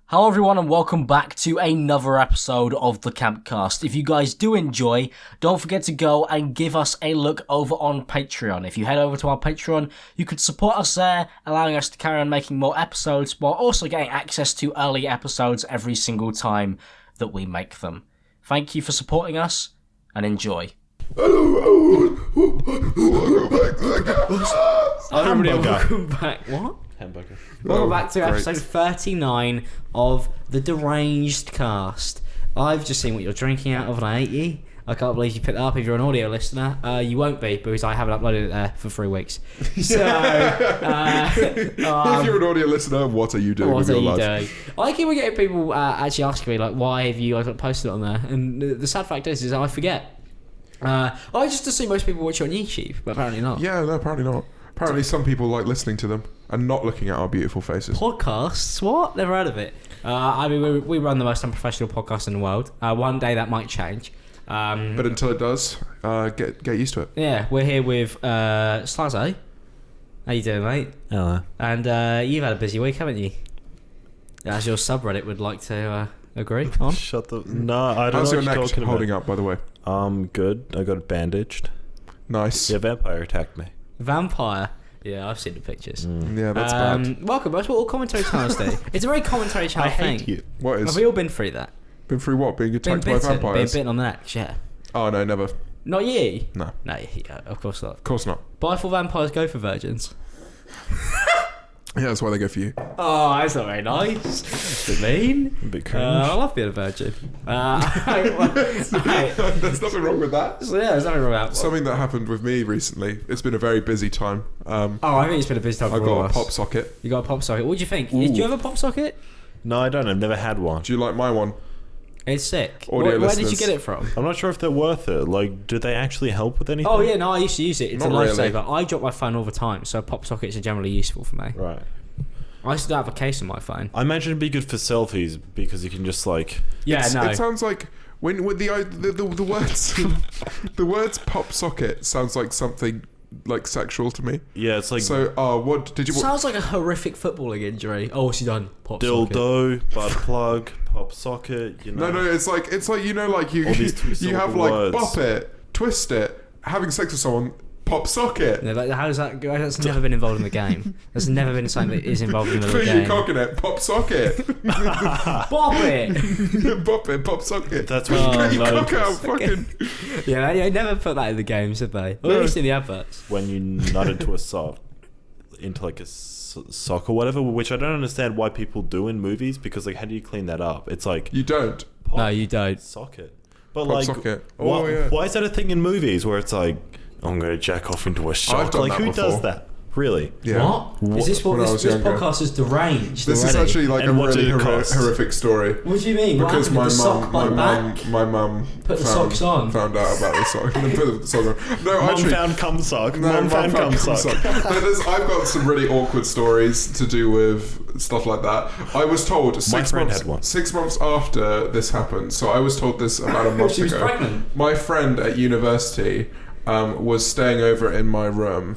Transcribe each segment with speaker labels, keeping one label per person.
Speaker 1: Hello everyone and welcome back to another episode of the Campcast. If you guys do enjoy, don't forget to go and give us a look over on Patreon. If you head over to our Patreon, you could support us there, allowing us to carry on making more episodes while also getting access to early episodes every single time that we make them. Thank you for supporting us and enjoy. Welcome back. What?
Speaker 2: Hamburger.
Speaker 1: Welcome back to episode 39 of the Deranged Cast. I've just seen what you're drinking out of and I hate you. I can't believe you picked that up. If you're an audio listener, you won't be because I haven't uploaded it there for 3 weeks. So,
Speaker 2: if you're an audio listener, what are you doing with your life?
Speaker 1: I keep getting people actually asking me, like, why have you not posted it on there? And the sad fact is I forget. I just assume most people watch it on YouTube, but apparently not.
Speaker 2: Yeah, no, apparently not. Apparently some people like listening to them and not looking at our beautiful faces.
Speaker 1: Podcasts? What? Never heard of it. I mean, we run the most unprofessional podcast in the world. One day that might change.
Speaker 2: But until it does, get used to it.
Speaker 1: Yeah, we're here with Slazo. How you doing, mate?
Speaker 3: Hello.
Speaker 1: And you've had a busy week, haven't you? As your subreddit would like to agree on.
Speaker 3: Shut the... No, I don't
Speaker 2: How's
Speaker 3: know
Speaker 2: your
Speaker 3: what you're
Speaker 2: neck
Speaker 3: talking
Speaker 2: holding
Speaker 3: about.
Speaker 2: up, by the way?
Speaker 3: Good. I got it bandaged.
Speaker 2: Nice.
Speaker 3: Yeah, vampire attacked me.
Speaker 1: Vampire. Yeah, I've seen the pictures.
Speaker 2: Yeah, that's bad.
Speaker 1: Welcome. That's what all commentary channels do. It's a very commentary channel thing.
Speaker 3: hate you.
Speaker 2: What is?
Speaker 1: Have we all been through that?
Speaker 2: Been through what? Being attacked by
Speaker 1: Being
Speaker 2: vampires?
Speaker 1: bitten on the neck, yeah.
Speaker 2: Oh, no, never.
Speaker 1: Not you?
Speaker 2: No.
Speaker 1: No, yeah, of course not.
Speaker 2: Of course not.
Speaker 1: But I thought vampires go for virgins.
Speaker 2: Yeah, that's why they go for you.
Speaker 1: Oh, that's not very nice. It's a bit mean.
Speaker 3: A bit cringe.
Speaker 1: I love being a virgin.
Speaker 2: There's nothing wrong with that.
Speaker 1: So yeah, there's nothing wrong with that.
Speaker 2: Something that happened with me recently. It's been a very busy time.
Speaker 1: I think it's been a busy time
Speaker 2: I
Speaker 1: for all
Speaker 2: got
Speaker 1: of
Speaker 2: a
Speaker 1: us.
Speaker 2: pop socket.
Speaker 1: You got a pop socket. What do you think?
Speaker 2: Ooh.
Speaker 1: Do you have a pop socket?
Speaker 3: No, I don't. I've never had one.
Speaker 2: Do you like my one?
Speaker 1: It's sick.
Speaker 2: Audio
Speaker 1: Where did you
Speaker 2: listeners.
Speaker 1: get it from?
Speaker 3: I'm not sure if they're worth it. Like, do they actually help with anything?
Speaker 1: Oh yeah, no, I used to use it. It's
Speaker 2: Not
Speaker 1: a lifesaver.
Speaker 2: really.
Speaker 1: I drop my phone all the time, so pop sockets are generally useful for me.
Speaker 3: Right.
Speaker 1: I still have a case on my phone.
Speaker 3: I imagine it'd be good for selfies because you can just like...
Speaker 1: Yeah, no.
Speaker 2: It sounds like when with the words the words pop socket sounds like something like sexual to me.
Speaker 3: Yeah, it's like
Speaker 2: So, what did you?
Speaker 1: Sounds like a horrific footballing injury. Oh, what's he done? Pop socket.
Speaker 3: dildo, butt plug, pop socket, you know.
Speaker 2: No, it's like you know, like you
Speaker 3: All these
Speaker 2: you have
Speaker 3: two-syllable
Speaker 2: like
Speaker 3: words.
Speaker 2: bop it, twist it, having sex with someone, pop socket.
Speaker 1: No, like, how's that? That's never been involved in the game. That's never been something that is involved in the
Speaker 2: Put your
Speaker 1: game.
Speaker 2: cock in it, pop socket.
Speaker 1: Bob it.
Speaker 2: Bop it, pop socket.
Speaker 3: That's what
Speaker 2: Get
Speaker 3: you
Speaker 2: your
Speaker 3: know
Speaker 2: cock out, fucking.
Speaker 1: Yeah, they never put that in the games, did they? Or at least in the adverts.
Speaker 3: when you nut into a sock, into like a sock or whatever, which I don't understand why people do in movies because like how do you clean that up? It's like
Speaker 2: You don't.
Speaker 3: pop
Speaker 1: No, you don't.
Speaker 3: socket. But
Speaker 2: Pop
Speaker 3: like,
Speaker 2: socket.
Speaker 3: why,
Speaker 2: Oh, yeah.
Speaker 3: why is that a thing in movies where it's like I'm gonna jack off into a sock?
Speaker 2: done
Speaker 3: Like
Speaker 2: that
Speaker 3: who
Speaker 2: before.
Speaker 3: does that? Really?
Speaker 2: Yeah.
Speaker 1: What? Is this what
Speaker 2: When I
Speaker 1: this
Speaker 2: was younger.
Speaker 1: podcast is deranged
Speaker 2: This is
Speaker 1: already?
Speaker 2: actually like
Speaker 3: And
Speaker 2: a
Speaker 3: what
Speaker 2: really
Speaker 3: did it cost?
Speaker 2: horrific story.
Speaker 1: What do you mean? What
Speaker 2: Because
Speaker 1: happened with the sock by
Speaker 2: my
Speaker 1: back?
Speaker 2: mum
Speaker 1: Put the socks on.
Speaker 2: found out about the sock and then put the sock on. No,
Speaker 3: Mum
Speaker 2: actually,
Speaker 3: found cum sock.
Speaker 2: no,
Speaker 3: Mum found cum sock.
Speaker 2: No, I've got some really awkward stories to do with stuff like that. I was told
Speaker 3: My friend had one.
Speaker 2: 6 months after this happened. So I was told this about a month
Speaker 1: She was
Speaker 2: ago.
Speaker 1: pregnant.
Speaker 2: My friend at university was staying over in my room.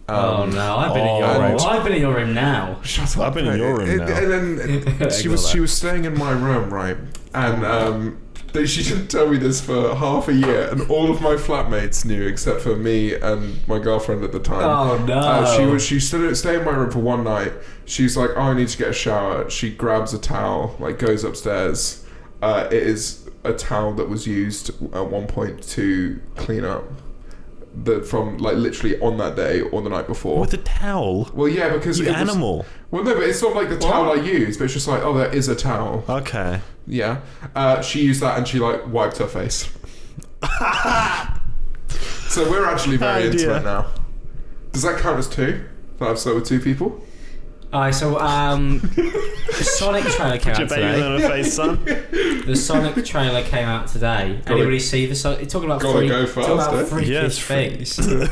Speaker 1: Oh no! I've been in your
Speaker 3: Oh,
Speaker 1: room.
Speaker 3: right.
Speaker 1: I've been in your room now.
Speaker 2: Shut up.
Speaker 3: I've been in your room now.
Speaker 2: And then she was staying in my room, right? And she didn't tell me this for half a year, and all of my flatmates knew except for me and my girlfriend at the time.
Speaker 1: Oh no!
Speaker 2: She stood stayed in my room for one night. She's like, "Oh, I need to get a shower." She grabs a towel, like goes upstairs. It is a towel that was used at one point to clean up. From like literally on that day or the night before.
Speaker 3: With a towel?
Speaker 2: Well, yeah, because
Speaker 3: You
Speaker 2: it was,
Speaker 3: animal.
Speaker 2: well, no, but it's not like the towel I use, but it's just like, oh, there is a towel.
Speaker 3: Okay.
Speaker 2: Yeah. She used that and she like wiped her face. So we're actually very
Speaker 3: Oh, dear.
Speaker 2: intimate now. Does that count as two? That I've slept with two people?
Speaker 1: Alright, so the Sonic trailer came
Speaker 3: Put your
Speaker 1: out
Speaker 3: baby
Speaker 1: today.
Speaker 3: on her face, son.
Speaker 1: The Sonic trailer came out today. Anybody see the Sonic? Talking about
Speaker 2: Gotta go fast,
Speaker 1: freakish
Speaker 3: Yes,
Speaker 1: things.
Speaker 3: No,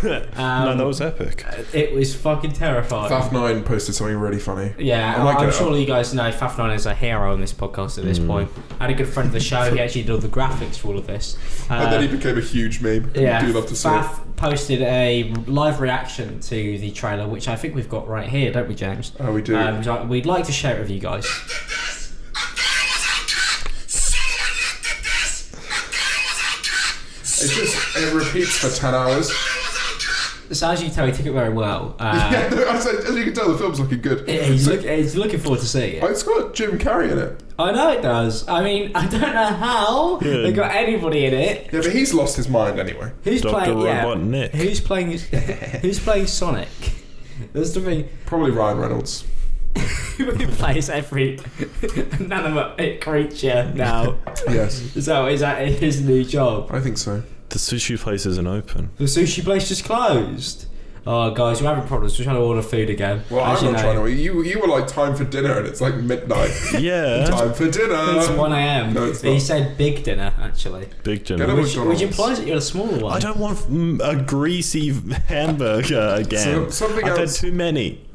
Speaker 3: that was epic.
Speaker 1: It was fucking terrifying.
Speaker 2: Faf9 posted something really funny.
Speaker 1: Yeah,
Speaker 2: I might
Speaker 1: I'm
Speaker 2: get it
Speaker 1: sure
Speaker 2: up.
Speaker 1: you guys know Faf9 is a hero on this podcast at this point. I had a good friend of the show. He actually did all the graphics for all of this.
Speaker 2: And then he became a huge meme.
Speaker 1: Yeah,
Speaker 2: I do love to see it.
Speaker 1: Faf posted a live reaction to the trailer, which I think we've got right here, don't we, James?
Speaker 2: Oh, we do.
Speaker 1: So we'd like to share it with you guys.
Speaker 2: it repeats for 10 hours.
Speaker 4: So as you can tell, he took it very well.
Speaker 2: Yeah, no, as you can tell, the film's looking good.
Speaker 4: He's looking forward to seeing it.
Speaker 2: It's got Jim Carrey in it.
Speaker 4: I know it does. I mean, I don't know how they got anybody in it.
Speaker 2: Yeah, but he's lost his mind anyway.
Speaker 4: Who's
Speaker 3: Dr.
Speaker 4: playing?
Speaker 3: Robot Nick.
Speaker 4: Who's playing? Who's playing Sonic? That's the thing.
Speaker 2: Probably Ryan Reynolds.
Speaker 4: Who plays every inanimate creature now?
Speaker 2: Yes.
Speaker 4: So is that his new job?
Speaker 2: I think so.
Speaker 3: The sushi place isn't open.
Speaker 4: The sushi place just closed. Oh, guys, we're having problems. We're trying to order food again.
Speaker 2: Well,
Speaker 4: As
Speaker 2: I'm not trying to. You were like, time for dinner, and it's like midnight.
Speaker 3: Yeah.
Speaker 2: Time for dinner.
Speaker 4: It's 1 a.m.
Speaker 2: No, it's
Speaker 4: He
Speaker 2: not.
Speaker 4: said big dinner, actually.
Speaker 3: Big
Speaker 2: Get
Speaker 3: dinner.
Speaker 2: a
Speaker 4: Which
Speaker 2: McDonald's.
Speaker 4: implies that you're a smaller one.
Speaker 3: I don't want a greasy hamburger again.
Speaker 2: Something
Speaker 3: I've
Speaker 2: else.
Speaker 3: had too many.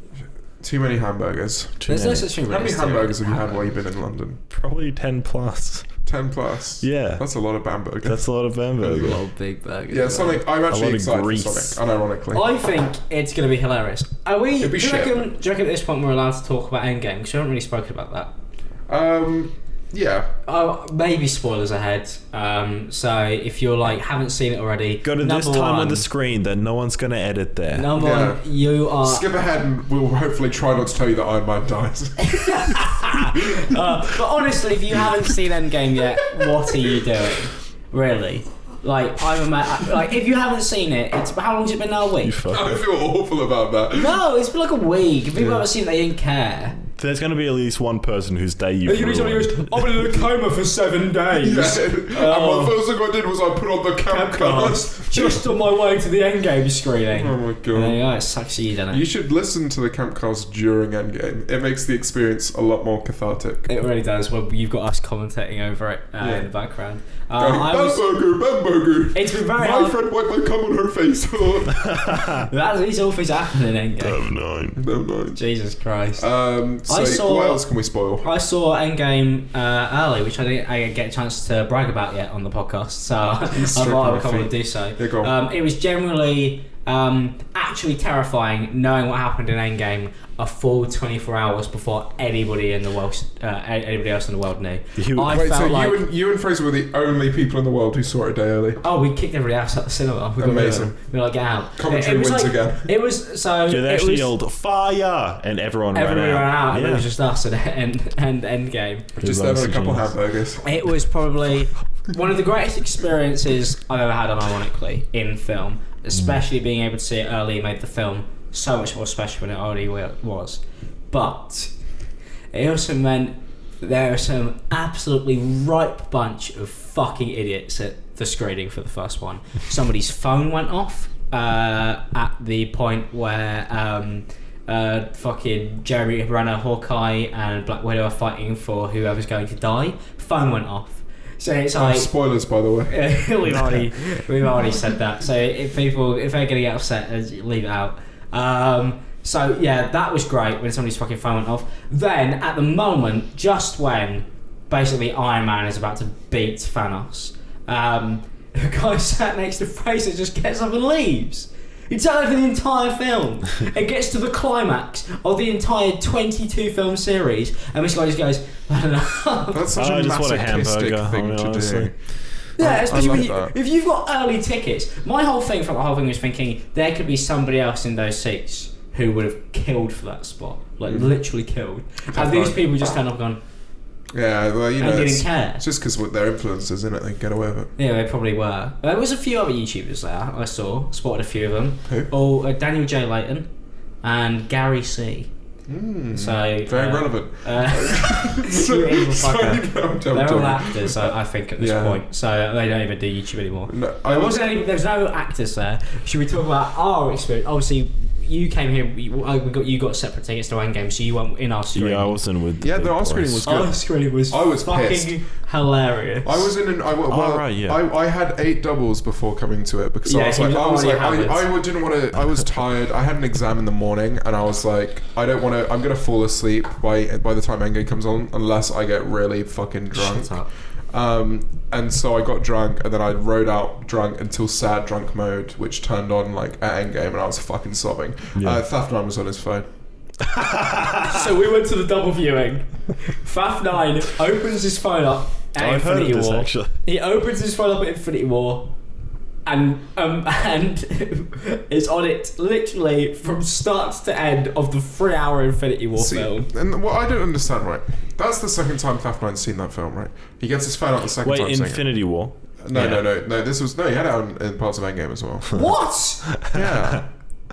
Speaker 2: Too many hamburgers.
Speaker 4: There's no such thing.
Speaker 2: How many
Speaker 4: as
Speaker 2: hamburgers have you had
Speaker 4: hamburger.
Speaker 2: while you've been in London?
Speaker 3: Probably 10 plus.
Speaker 2: 10 plus.
Speaker 3: Yeah.
Speaker 2: That's a lot of hamburgers.
Speaker 3: That's a lot of hamburger.
Speaker 4: Oh, big burgers.
Speaker 2: Yeah, Sonic. I'm actually
Speaker 3: lot of
Speaker 2: excited
Speaker 3: grease.
Speaker 2: for Sonic, unironically.
Speaker 4: I think it's going to be hilarious. Are we?
Speaker 2: It'd be
Speaker 4: do you
Speaker 2: shit.
Speaker 4: reckon at this point we're allowed to talk about Endgame? Because we haven't really spoken about that.
Speaker 2: Yeah.
Speaker 4: Oh, maybe spoilers ahead. So if you're like haven't seen it already,
Speaker 3: Go to this
Speaker 4: number
Speaker 3: time on
Speaker 4: one-
Speaker 3: the screen, then no one's going to edit there.
Speaker 4: Number
Speaker 2: Yeah.
Speaker 4: one, you are.
Speaker 2: Skip ahead and we'll hopefully try not to tell you that Iron Man dies.
Speaker 4: But honestly, if you haven't seen Endgame yet, what are you doing? Really? Like like if you haven't seen it, it's how long's it been now? A
Speaker 3: You
Speaker 4: week?
Speaker 3: fuck.
Speaker 2: I feel awful about that.
Speaker 4: No, it's been like a week. If people haven't seen it, they didn't care.
Speaker 3: There's going to be at least one person whose day you
Speaker 4: You're gonna be somebody who
Speaker 3: ruined.
Speaker 4: goes, I've been in a coma for 7 days.
Speaker 2: Yeah. And the first thing I did was I put on the Campcast.
Speaker 4: Just on my way to the Endgame screening.
Speaker 2: Oh my
Speaker 4: And there
Speaker 2: god.
Speaker 4: you go, it sucks for you, doesn't
Speaker 2: You
Speaker 4: it?
Speaker 2: should listen to the Campcast during Endgame. It makes the experience a lot more cathartic.
Speaker 4: It really does. Well, you've got us commentating over it in the background.
Speaker 2: Bamburger.
Speaker 4: It's been very
Speaker 2: My
Speaker 4: hard.
Speaker 2: friend wiped my cum on her face.
Speaker 4: These all things happen in Endgame.
Speaker 3: No.
Speaker 4: Jesus Christ.
Speaker 2: So what else can we spoil?
Speaker 4: I saw Endgame early, which I didn't get a chance to brag about yet on the podcast, so I thought I would come and do so.
Speaker 2: Yeah, go on.
Speaker 4: It was generally actually terrifying knowing what happened in Endgame a full 24 hours before anybody in the world, anybody else in the world knew. I
Speaker 2: Wait,
Speaker 4: felt
Speaker 2: so
Speaker 4: like
Speaker 2: you and Fraser were the only people in the world who saw it a day early?
Speaker 4: we kicked everybody out of the cinema. We got rid of
Speaker 2: Amazing.
Speaker 4: them. We were like, get out.
Speaker 2: Commentary
Speaker 4: It was
Speaker 2: wins
Speaker 4: like-
Speaker 2: again.
Speaker 4: It was so.
Speaker 3: Yeah, they
Speaker 4: it
Speaker 3: actually
Speaker 4: was,
Speaker 3: yelled fire, and everyone
Speaker 4: everybody ran out, and
Speaker 3: Yeah.
Speaker 4: it was just us and Endgame.
Speaker 2: Just
Speaker 3: It was
Speaker 2: having a couple
Speaker 3: oxygen.
Speaker 2: hamburgers.
Speaker 4: It was probably one of the greatest experiences I've ever had, unironically, in film. Especially being able to see it early made the film so much more special than it already was. But it also meant that there are some absolutely ripe bunch of fucking idiots at the screening for the first one. Somebody's phone went off at the point where fucking Jeremy Renner, Hawkeye, and Black Widow are fighting for whoever's going to die. Phone went off. So it's like
Speaker 2: Spoilers, by the way.
Speaker 4: we've already said that. So if they're gonna get upset, leave it out. So yeah, that was great when somebody's fucking phone went off. Then at the moment, just when basically Iron Man is about to beat Thanos, the guy sat next to Fraser just gets up and leaves. It's over the entire film. It gets to the climax of the entire 22 film series, and this guy just goes, I don't know.
Speaker 2: That's such
Speaker 3: I
Speaker 2: a
Speaker 3: just want a
Speaker 2: masochistic
Speaker 3: hamburger,
Speaker 2: thing to
Speaker 3: honestly.
Speaker 2: do.
Speaker 4: Yeah, especially
Speaker 2: love
Speaker 4: when
Speaker 2: that.
Speaker 4: if you've got early tickets. My whole thing was thinking there could be somebody else in those seats who would have killed for that spot, like literally killed. And these
Speaker 2: right.
Speaker 4: people just turned up and gone,
Speaker 2: Yeah, well, you know,
Speaker 4: and
Speaker 2: it's,
Speaker 4: didn't care.
Speaker 2: it's just because they're influencers, isn't it? They can get away with it.
Speaker 4: Yeah, they probably were. There was a few other YouTubers there I spotted a few of them.
Speaker 2: Who?
Speaker 4: Oh, Daniel J. Layton and Gary C. So
Speaker 2: Very relevant.
Speaker 4: you evil fucker.
Speaker 2: I'm
Speaker 4: They're all actors, I think, at this
Speaker 2: Yeah.
Speaker 4: point. So they don't even do YouTube anymore.
Speaker 2: No,
Speaker 4: There's no actors there. Should we talk about our experience? Obviously, you came here. You got separate tickets to Endgame, so you weren't in our screening.
Speaker 3: Yeah, I wasn't with.
Speaker 2: Yeah,
Speaker 3: the
Speaker 2: the
Speaker 3: big
Speaker 2: our screening
Speaker 3: boys.
Speaker 2: was good.
Speaker 4: Our screening was
Speaker 2: I was
Speaker 4: fucking
Speaker 2: pissed.
Speaker 4: hilarious.
Speaker 2: I was in an.
Speaker 3: right, yeah.
Speaker 2: I had 8 doubles before coming to it because
Speaker 4: Yeah,
Speaker 2: I was
Speaker 4: he
Speaker 2: like,
Speaker 4: was already hammered.
Speaker 2: I didn't want to. I was tired. I had an exam in the morning, and I was like, I don't want to. I'm gonna fall asleep by the time Endgame comes on, unless I get really fucking drunk.
Speaker 4: Shut up.
Speaker 2: And so I got drunk, and then I rode out drunk until sad drunk mode, which turned on like at Endgame, and I was fucking sobbing.
Speaker 3: Yeah.
Speaker 2: Thaf9 was on his phone.
Speaker 4: So we went to the double viewing. Faf9 opens his phone up at
Speaker 3: I've heard of
Speaker 4: Infinity
Speaker 3: this
Speaker 4: War.
Speaker 3: actually.
Speaker 4: He opens his phone up at Infinity War, and it's on it literally from start to end of the 3-hour Infinity War film.
Speaker 2: And what I don't understand, right? That's the second time Cloud9's seen that film, right? He gets his phone out the second time.
Speaker 3: Wait, Infinity War?
Speaker 2: No. This was he had it out in parts of Endgame as well.
Speaker 4: What?
Speaker 2: Yeah.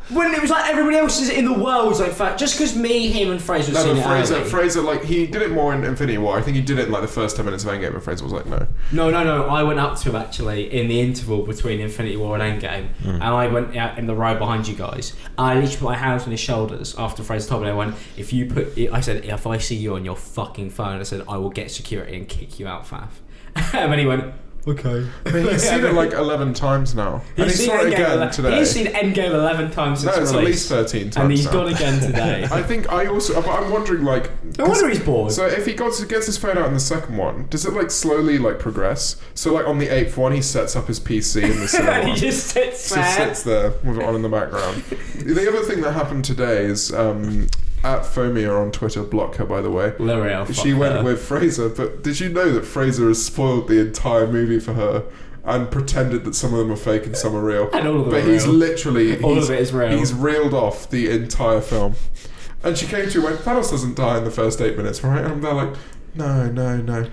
Speaker 4: When it was like everybody else is in the world was like, fact, just because me, him, and Fraser have seen it.
Speaker 2: Fraser, like he did it more in Infinity War. I think he did it in like the first 10 minutes of Endgame, and Fraser was like, no.
Speaker 4: No. I went up to him actually in the interval between Infinity War and Endgame, and I went out in the row behind you guys. I literally put my hands on his shoulders after Fraser told me. I went, I said, if I see you on your fucking phone, I said, I will get security and kick you out, Fav. And then he went, okay.
Speaker 2: He's seen it like 11 times now. And he saw it again today.
Speaker 4: He's seen Endgame 11 times since
Speaker 2: it's
Speaker 4: release.
Speaker 2: at least 13 times.
Speaker 4: And he's
Speaker 2: now.
Speaker 4: gone again today.
Speaker 2: But I'm wondering, like...
Speaker 4: No wonder he's bored.
Speaker 2: So if he gets his phone out in the second one, does it like slowly like progress? So like on the 8th one, he sets up his PC in the cinema.
Speaker 4: And he just sits
Speaker 2: there with it on in the background. The other thing that happened today is... at Fomia on Twitter, block her by the way.
Speaker 4: L'Oreal,
Speaker 2: she went with Fraser, but did you know that Fraser has spoiled the entire movie for her and pretended that some of them are fake and some are real?
Speaker 4: And all of them
Speaker 2: but
Speaker 4: are
Speaker 2: he's
Speaker 4: real.
Speaker 2: literally
Speaker 4: all of it is real.
Speaker 2: He's reeled off the entire film. And she came to and went, Thanos doesn't die in the first 8 minutes, right? And I'm there like, no. And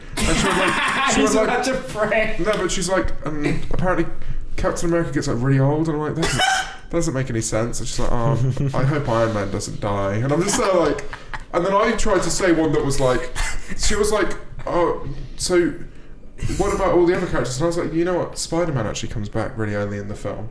Speaker 2: she was like,
Speaker 4: such a prick.
Speaker 2: No, but she's like, apparently Captain America gets like really old, and I'm like, that doesn't make any sense. And she's like, I hope Iron Man doesn't die. And I'm just there like, and then I tried to say one that was like, she was like, oh, so what about all the other characters? And I was like, you know what, Spider-Man actually comes back really early in the film.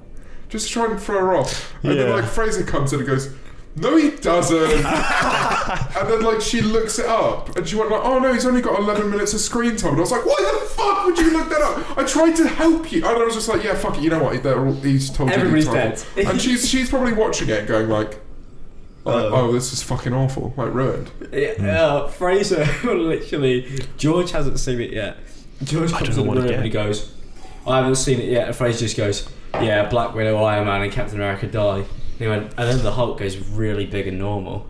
Speaker 2: Just to try and throw her off. And then like Fraser comes in and goes, no he doesn't. And then like she looks it up and she went like, oh no, he's only got 11 minutes of screen time. And I was like, why the fuck would you look that up? I tried to help you. And I was just like, yeah, fuck it, you know what, he's told you.
Speaker 4: Everybody's dead.
Speaker 2: And she's probably watching it going like, oh, this is fucking awful, like ruined.
Speaker 4: Fraser literally, George hasn't seen it yet. George comes in the room and he goes, I haven't seen it yet. And Fraser just goes, yeah, Black Widow, Iron Man and Captain America die. He went, and then the Hulk goes really big and normal.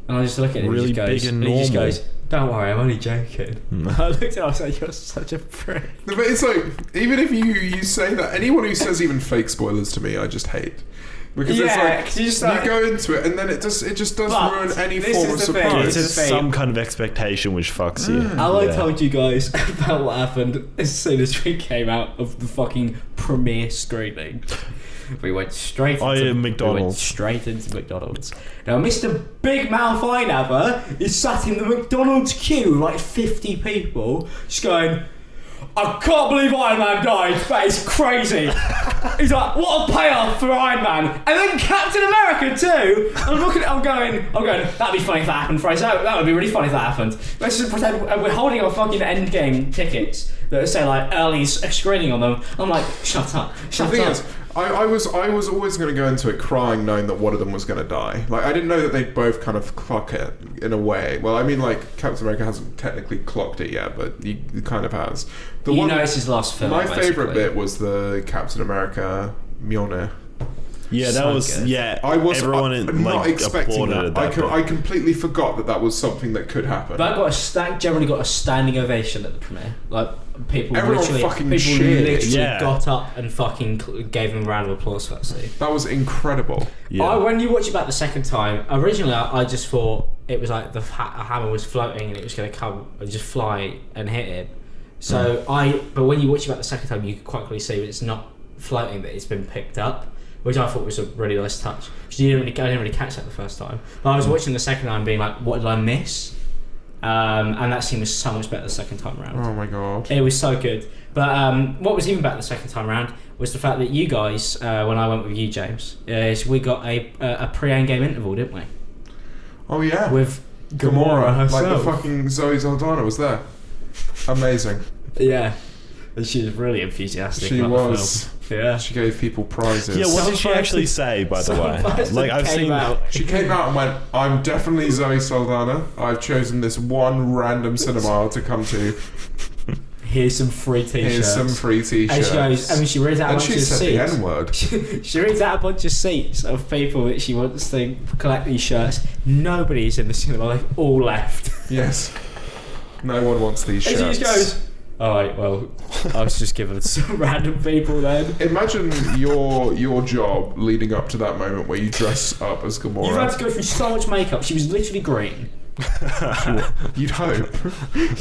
Speaker 4: And I just look at him
Speaker 3: really
Speaker 4: and he just goes, don't worry, I'm only joking. I looked at him, I was like, you're such a prick.
Speaker 2: No, but it's like, even if you say that, anyone who says even fake spoilers to me, I just hate. Because it's like, you go into it and then it just does ruin any form of surprise.
Speaker 3: It's some kind of expectation which fucks you.
Speaker 4: I told you guys about what happened as soon as we came out of the fucking premiere screening. We went straight into
Speaker 3: McDonald's.
Speaker 4: We went straight into McDonald's. Now, Mr. Big Mouth Eyenaver is sat in the McDonald's queue, like 50 people, just going, I can't believe Iron Man died. That is crazy. He's like, what a payoff for Iron Man. And then Captain America too. I'm looking at it, I'm going, that'd be funny if that happened, Fraser. That would be really funny if that happened. Let's just pretend we're holding our fucking Endgame tickets that say like early screening on them. I'm like, shut up.
Speaker 2: The thing is, I was always going to go into it crying knowing that one of them was going to die. Like, I didn't know that they'd both kind of clock it in a way. Well, I mean, like, Captain America hasn't technically clocked it yet, but he kind of has.
Speaker 4: It's his last film,
Speaker 2: my favourite bit was the Captain America Mjolnir.
Speaker 3: Yeah, that
Speaker 4: so
Speaker 3: was
Speaker 4: good.
Speaker 3: Everyone
Speaker 2: not expecting that.
Speaker 3: I
Speaker 2: I completely forgot that was something that could happen.
Speaker 4: But I generally got a standing ovation at the premiere. Like
Speaker 2: Everyone literally
Speaker 4: got up and fucking gave them a round of applause for that scene.
Speaker 2: That was incredible.
Speaker 4: Yeah. When you watch it back the second time, originally I just thought it was like the hammer was floating and it was going to come and just fly and hit it. So but when you watch it back the second time, you could quite clearly see it's not floating, that it's been picked up. Which I thought was a really nice touch. I didn't really catch that the first time. But I was watching the second time being like, what did I miss? And that scene was so much better the second time around.
Speaker 2: Oh my god.
Speaker 4: It was so good. But what was even better the second time around was the fact that you guys, when I went with you, James, we got a pre-Endgame interval, didn't we?
Speaker 2: Oh yeah.
Speaker 4: With Gamora herself.
Speaker 2: Like the fucking Zoe Saldana was there. Amazing.
Speaker 4: Yeah. And she was really enthusiastic.
Speaker 2: She was.
Speaker 4: Yeah.
Speaker 2: She gave people prizes.
Speaker 3: Yeah, what did she actually say, by the way? Like, I've seen
Speaker 2: She came out and went, I'm definitely Zoe Saldana. I've chosen this one random cinema to come to.
Speaker 4: Here's some free t-shirts.
Speaker 2: And she goes,
Speaker 4: she reads out a bunch of seats.
Speaker 2: And she said the N-word.
Speaker 4: She reads out a bunch of seats of people that she wants to collect these shirts. Nobody's in the cinema. They've all left.
Speaker 2: Yes. No one wants these shirts.
Speaker 4: And she just goes, Alright, well, I was just giving some random people then.
Speaker 2: Imagine your job leading up to that moment where you dress up as Gamora.
Speaker 4: You've had to go through so much makeup. She was literally green.
Speaker 2: You'd hope.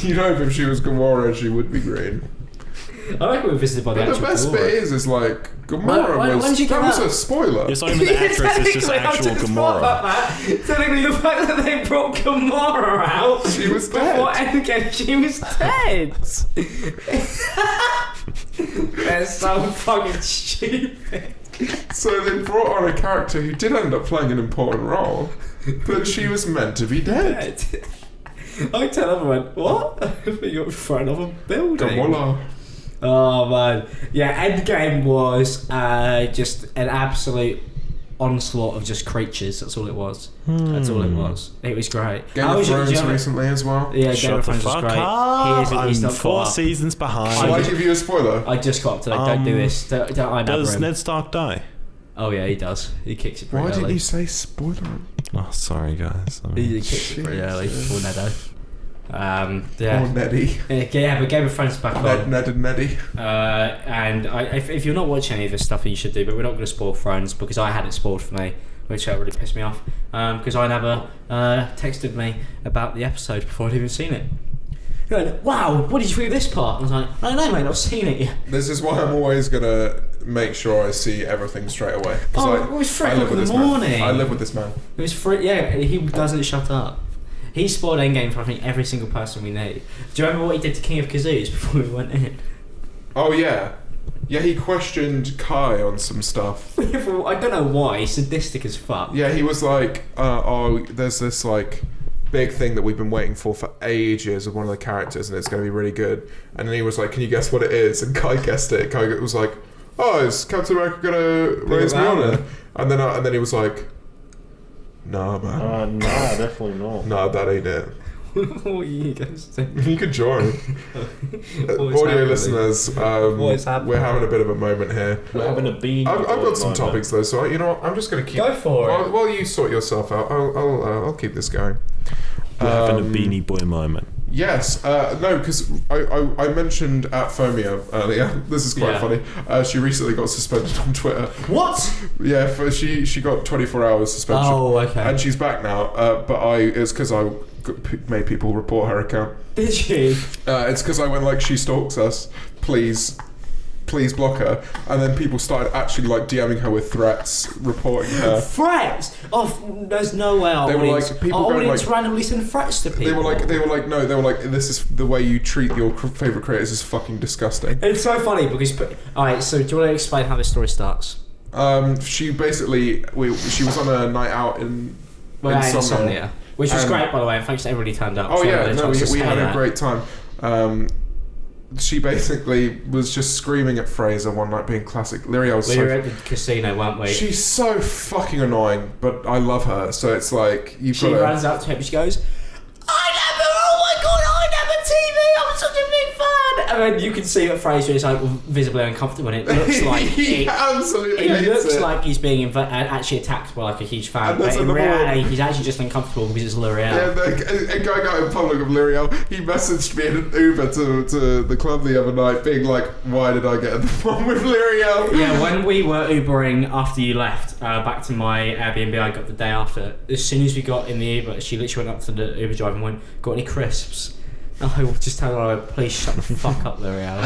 Speaker 2: You'd hope if she was Gamora, she would be green.
Speaker 4: I reckon we were visited by the
Speaker 2: But
Speaker 4: actual
Speaker 2: the best
Speaker 4: Gamora.
Speaker 2: bit is like Gamora
Speaker 4: Why
Speaker 2: was.
Speaker 4: did you
Speaker 2: That
Speaker 4: get
Speaker 2: was
Speaker 4: that?
Speaker 2: a spoiler.
Speaker 3: It's not even the actress, it's just actual Gamora.
Speaker 4: Technically, the fact that they brought Gamora out
Speaker 2: She was
Speaker 4: before
Speaker 2: dead.
Speaker 4: Endgame, she was dead. They're so fucking stupid.
Speaker 2: So they brought on a character who did end up playing an important role, but she was meant to be dead.
Speaker 4: I tell everyone, what? I think you're thrown off a building.
Speaker 2: Gamora.
Speaker 4: Oh man, yeah. Endgame was just an absolute onslaught of just creatures. That's all it was. That's all it was. It was great.
Speaker 2: Game
Speaker 4: How
Speaker 2: of
Speaker 4: was your-
Speaker 2: Thrones
Speaker 4: did you
Speaker 2: recently as well.
Speaker 4: Yeah, Game
Speaker 3: Shut
Speaker 4: of
Speaker 3: the
Speaker 4: Thrones was
Speaker 3: fuck
Speaker 4: great.
Speaker 3: up.
Speaker 4: He's
Speaker 3: I'm
Speaker 4: not
Speaker 3: 4
Speaker 4: caught up.
Speaker 3: seasons behind.
Speaker 2: Shall I give you a spoiler?
Speaker 4: I just got up to that. Don't do this. Don't I
Speaker 3: Does
Speaker 4: him.
Speaker 3: Ned Stark die?
Speaker 4: Oh yeah, he does. He kicks it pretty
Speaker 2: Why
Speaker 4: early.
Speaker 2: didn't you say spoiler?
Speaker 3: Oh, sorry, guys. I mean,
Speaker 4: He kicks it pretty early before Nedo.
Speaker 2: Or
Speaker 4: Yeah.
Speaker 2: Neddy.
Speaker 4: Yeah, but Game of Thrones is back on.
Speaker 2: Ned and Neddy.
Speaker 4: And if you're not watching any of this stuff, you should do. But we're not going to spoil Thrones because I had it spoiled for me, which really pissed me off. Because I never texted me about the episode before I'd even seen it. You're like, wow, what did you think of this part? And I was like, I don't know, mate, I've seen it yet.
Speaker 2: This is why I'm always gonna make sure I see everything straight away. 'Cause
Speaker 4: Oh, it was 3
Speaker 2: I live
Speaker 4: o'clock
Speaker 2: with
Speaker 4: in
Speaker 2: this
Speaker 4: the
Speaker 2: man.
Speaker 4: morning.
Speaker 2: I live with this man.
Speaker 4: It was free. Yeah, he doesn't shut up. He spoiled Endgame for I think every single person we know. Do you remember what he did to King of Kazoos before we went in?
Speaker 2: Oh yeah. Yeah, he questioned Kai on some stuff.
Speaker 4: I don't know why. He's sadistic as fuck.
Speaker 2: Yeah, he was like, oh, there's this like big thing that we've been waiting for ages of one of the characters, and it's going to be really good. And then he was like, can you guess what it is? And Kai guessed it. Kai was like, oh, is Captain America going to raise Mjolnir? And then he was like, nah, man.
Speaker 3: nah, definitely not.
Speaker 2: Nah, that ain't it.
Speaker 4: What are you guys doing?
Speaker 2: You could join.
Speaker 4: What is
Speaker 2: Audio
Speaker 4: happening?
Speaker 2: listeners,
Speaker 4: What is happening?
Speaker 2: we're having a bit of a moment here.
Speaker 3: We're having a bean.
Speaker 2: I've got some topics though, so you know what? I'm just going to keep.
Speaker 4: Go for it.
Speaker 2: While you sort yourself out, I'll keep this going.
Speaker 3: We're having a beanie boy moment.
Speaker 2: Yes, no, because I mentioned at Phomia earlier. This is quite
Speaker 4: Yeah.
Speaker 2: funny. She recently got suspended on Twitter.
Speaker 4: What?
Speaker 2: Yeah, she got 24 hours suspension.
Speaker 4: Oh, okay.
Speaker 2: And she's back now. But it's because I made people report her account.
Speaker 4: Did you?
Speaker 2: It's because I went like, she stalks us. Please block her. And then people started actually like DMing her with threats, reporting her.
Speaker 4: Threats? Oh, there's no way our
Speaker 2: They were
Speaker 4: audience,
Speaker 2: like, people
Speaker 4: our
Speaker 2: going
Speaker 4: audience
Speaker 2: like-
Speaker 4: randomly send threats to people.
Speaker 2: They were like, this is the way you treat your favorite creators is fucking disgusting.
Speaker 4: It's so funny because... Alright, so do you want to explain how this story starts?
Speaker 2: She basically, she was on a night out in
Speaker 4: Insomnia. Which was
Speaker 2: And-
Speaker 4: great, by the way, and thanks to everybody who turned up.
Speaker 2: Oh
Speaker 4: So
Speaker 2: yeah,
Speaker 4: I had a
Speaker 2: no,
Speaker 4: chance to
Speaker 2: we
Speaker 4: say
Speaker 2: had a
Speaker 4: that.
Speaker 2: great time. She basically was just screaming at Fraser one night, being classic.
Speaker 4: We were
Speaker 2: Lyriel's
Speaker 4: at the casino, weren't we?
Speaker 2: she's so fucking annoying, but I love her. So it's like you've
Speaker 4: She
Speaker 2: got to.
Speaker 4: runs up to him and she goes, oh my god, I never TV, I'm such a big fan! And then you can see that Fraser is like visibly uncomfortable and it looks like
Speaker 2: he absolutely
Speaker 4: it
Speaker 2: hates
Speaker 4: looks
Speaker 2: it.
Speaker 4: like he's being actually attacked by like a huge fan,
Speaker 2: And
Speaker 4: but
Speaker 2: that's
Speaker 4: in
Speaker 2: another
Speaker 4: reality
Speaker 2: one.
Speaker 4: he's actually just uncomfortable because it's L'Oreal.
Speaker 2: Yeah, a guy got in public of Lyriel. He messaged me in an Uber to the club the other night, being like, "Why did I get in the one with Lyriel?"
Speaker 4: Yeah, when we were Ubering after you left back to my Airbnb I got the day after, as soon as we got in the Uber, she literally went up to the Uber driver and went, got any crisps? I will just tell her, please shut the fuck up, L'Oreal.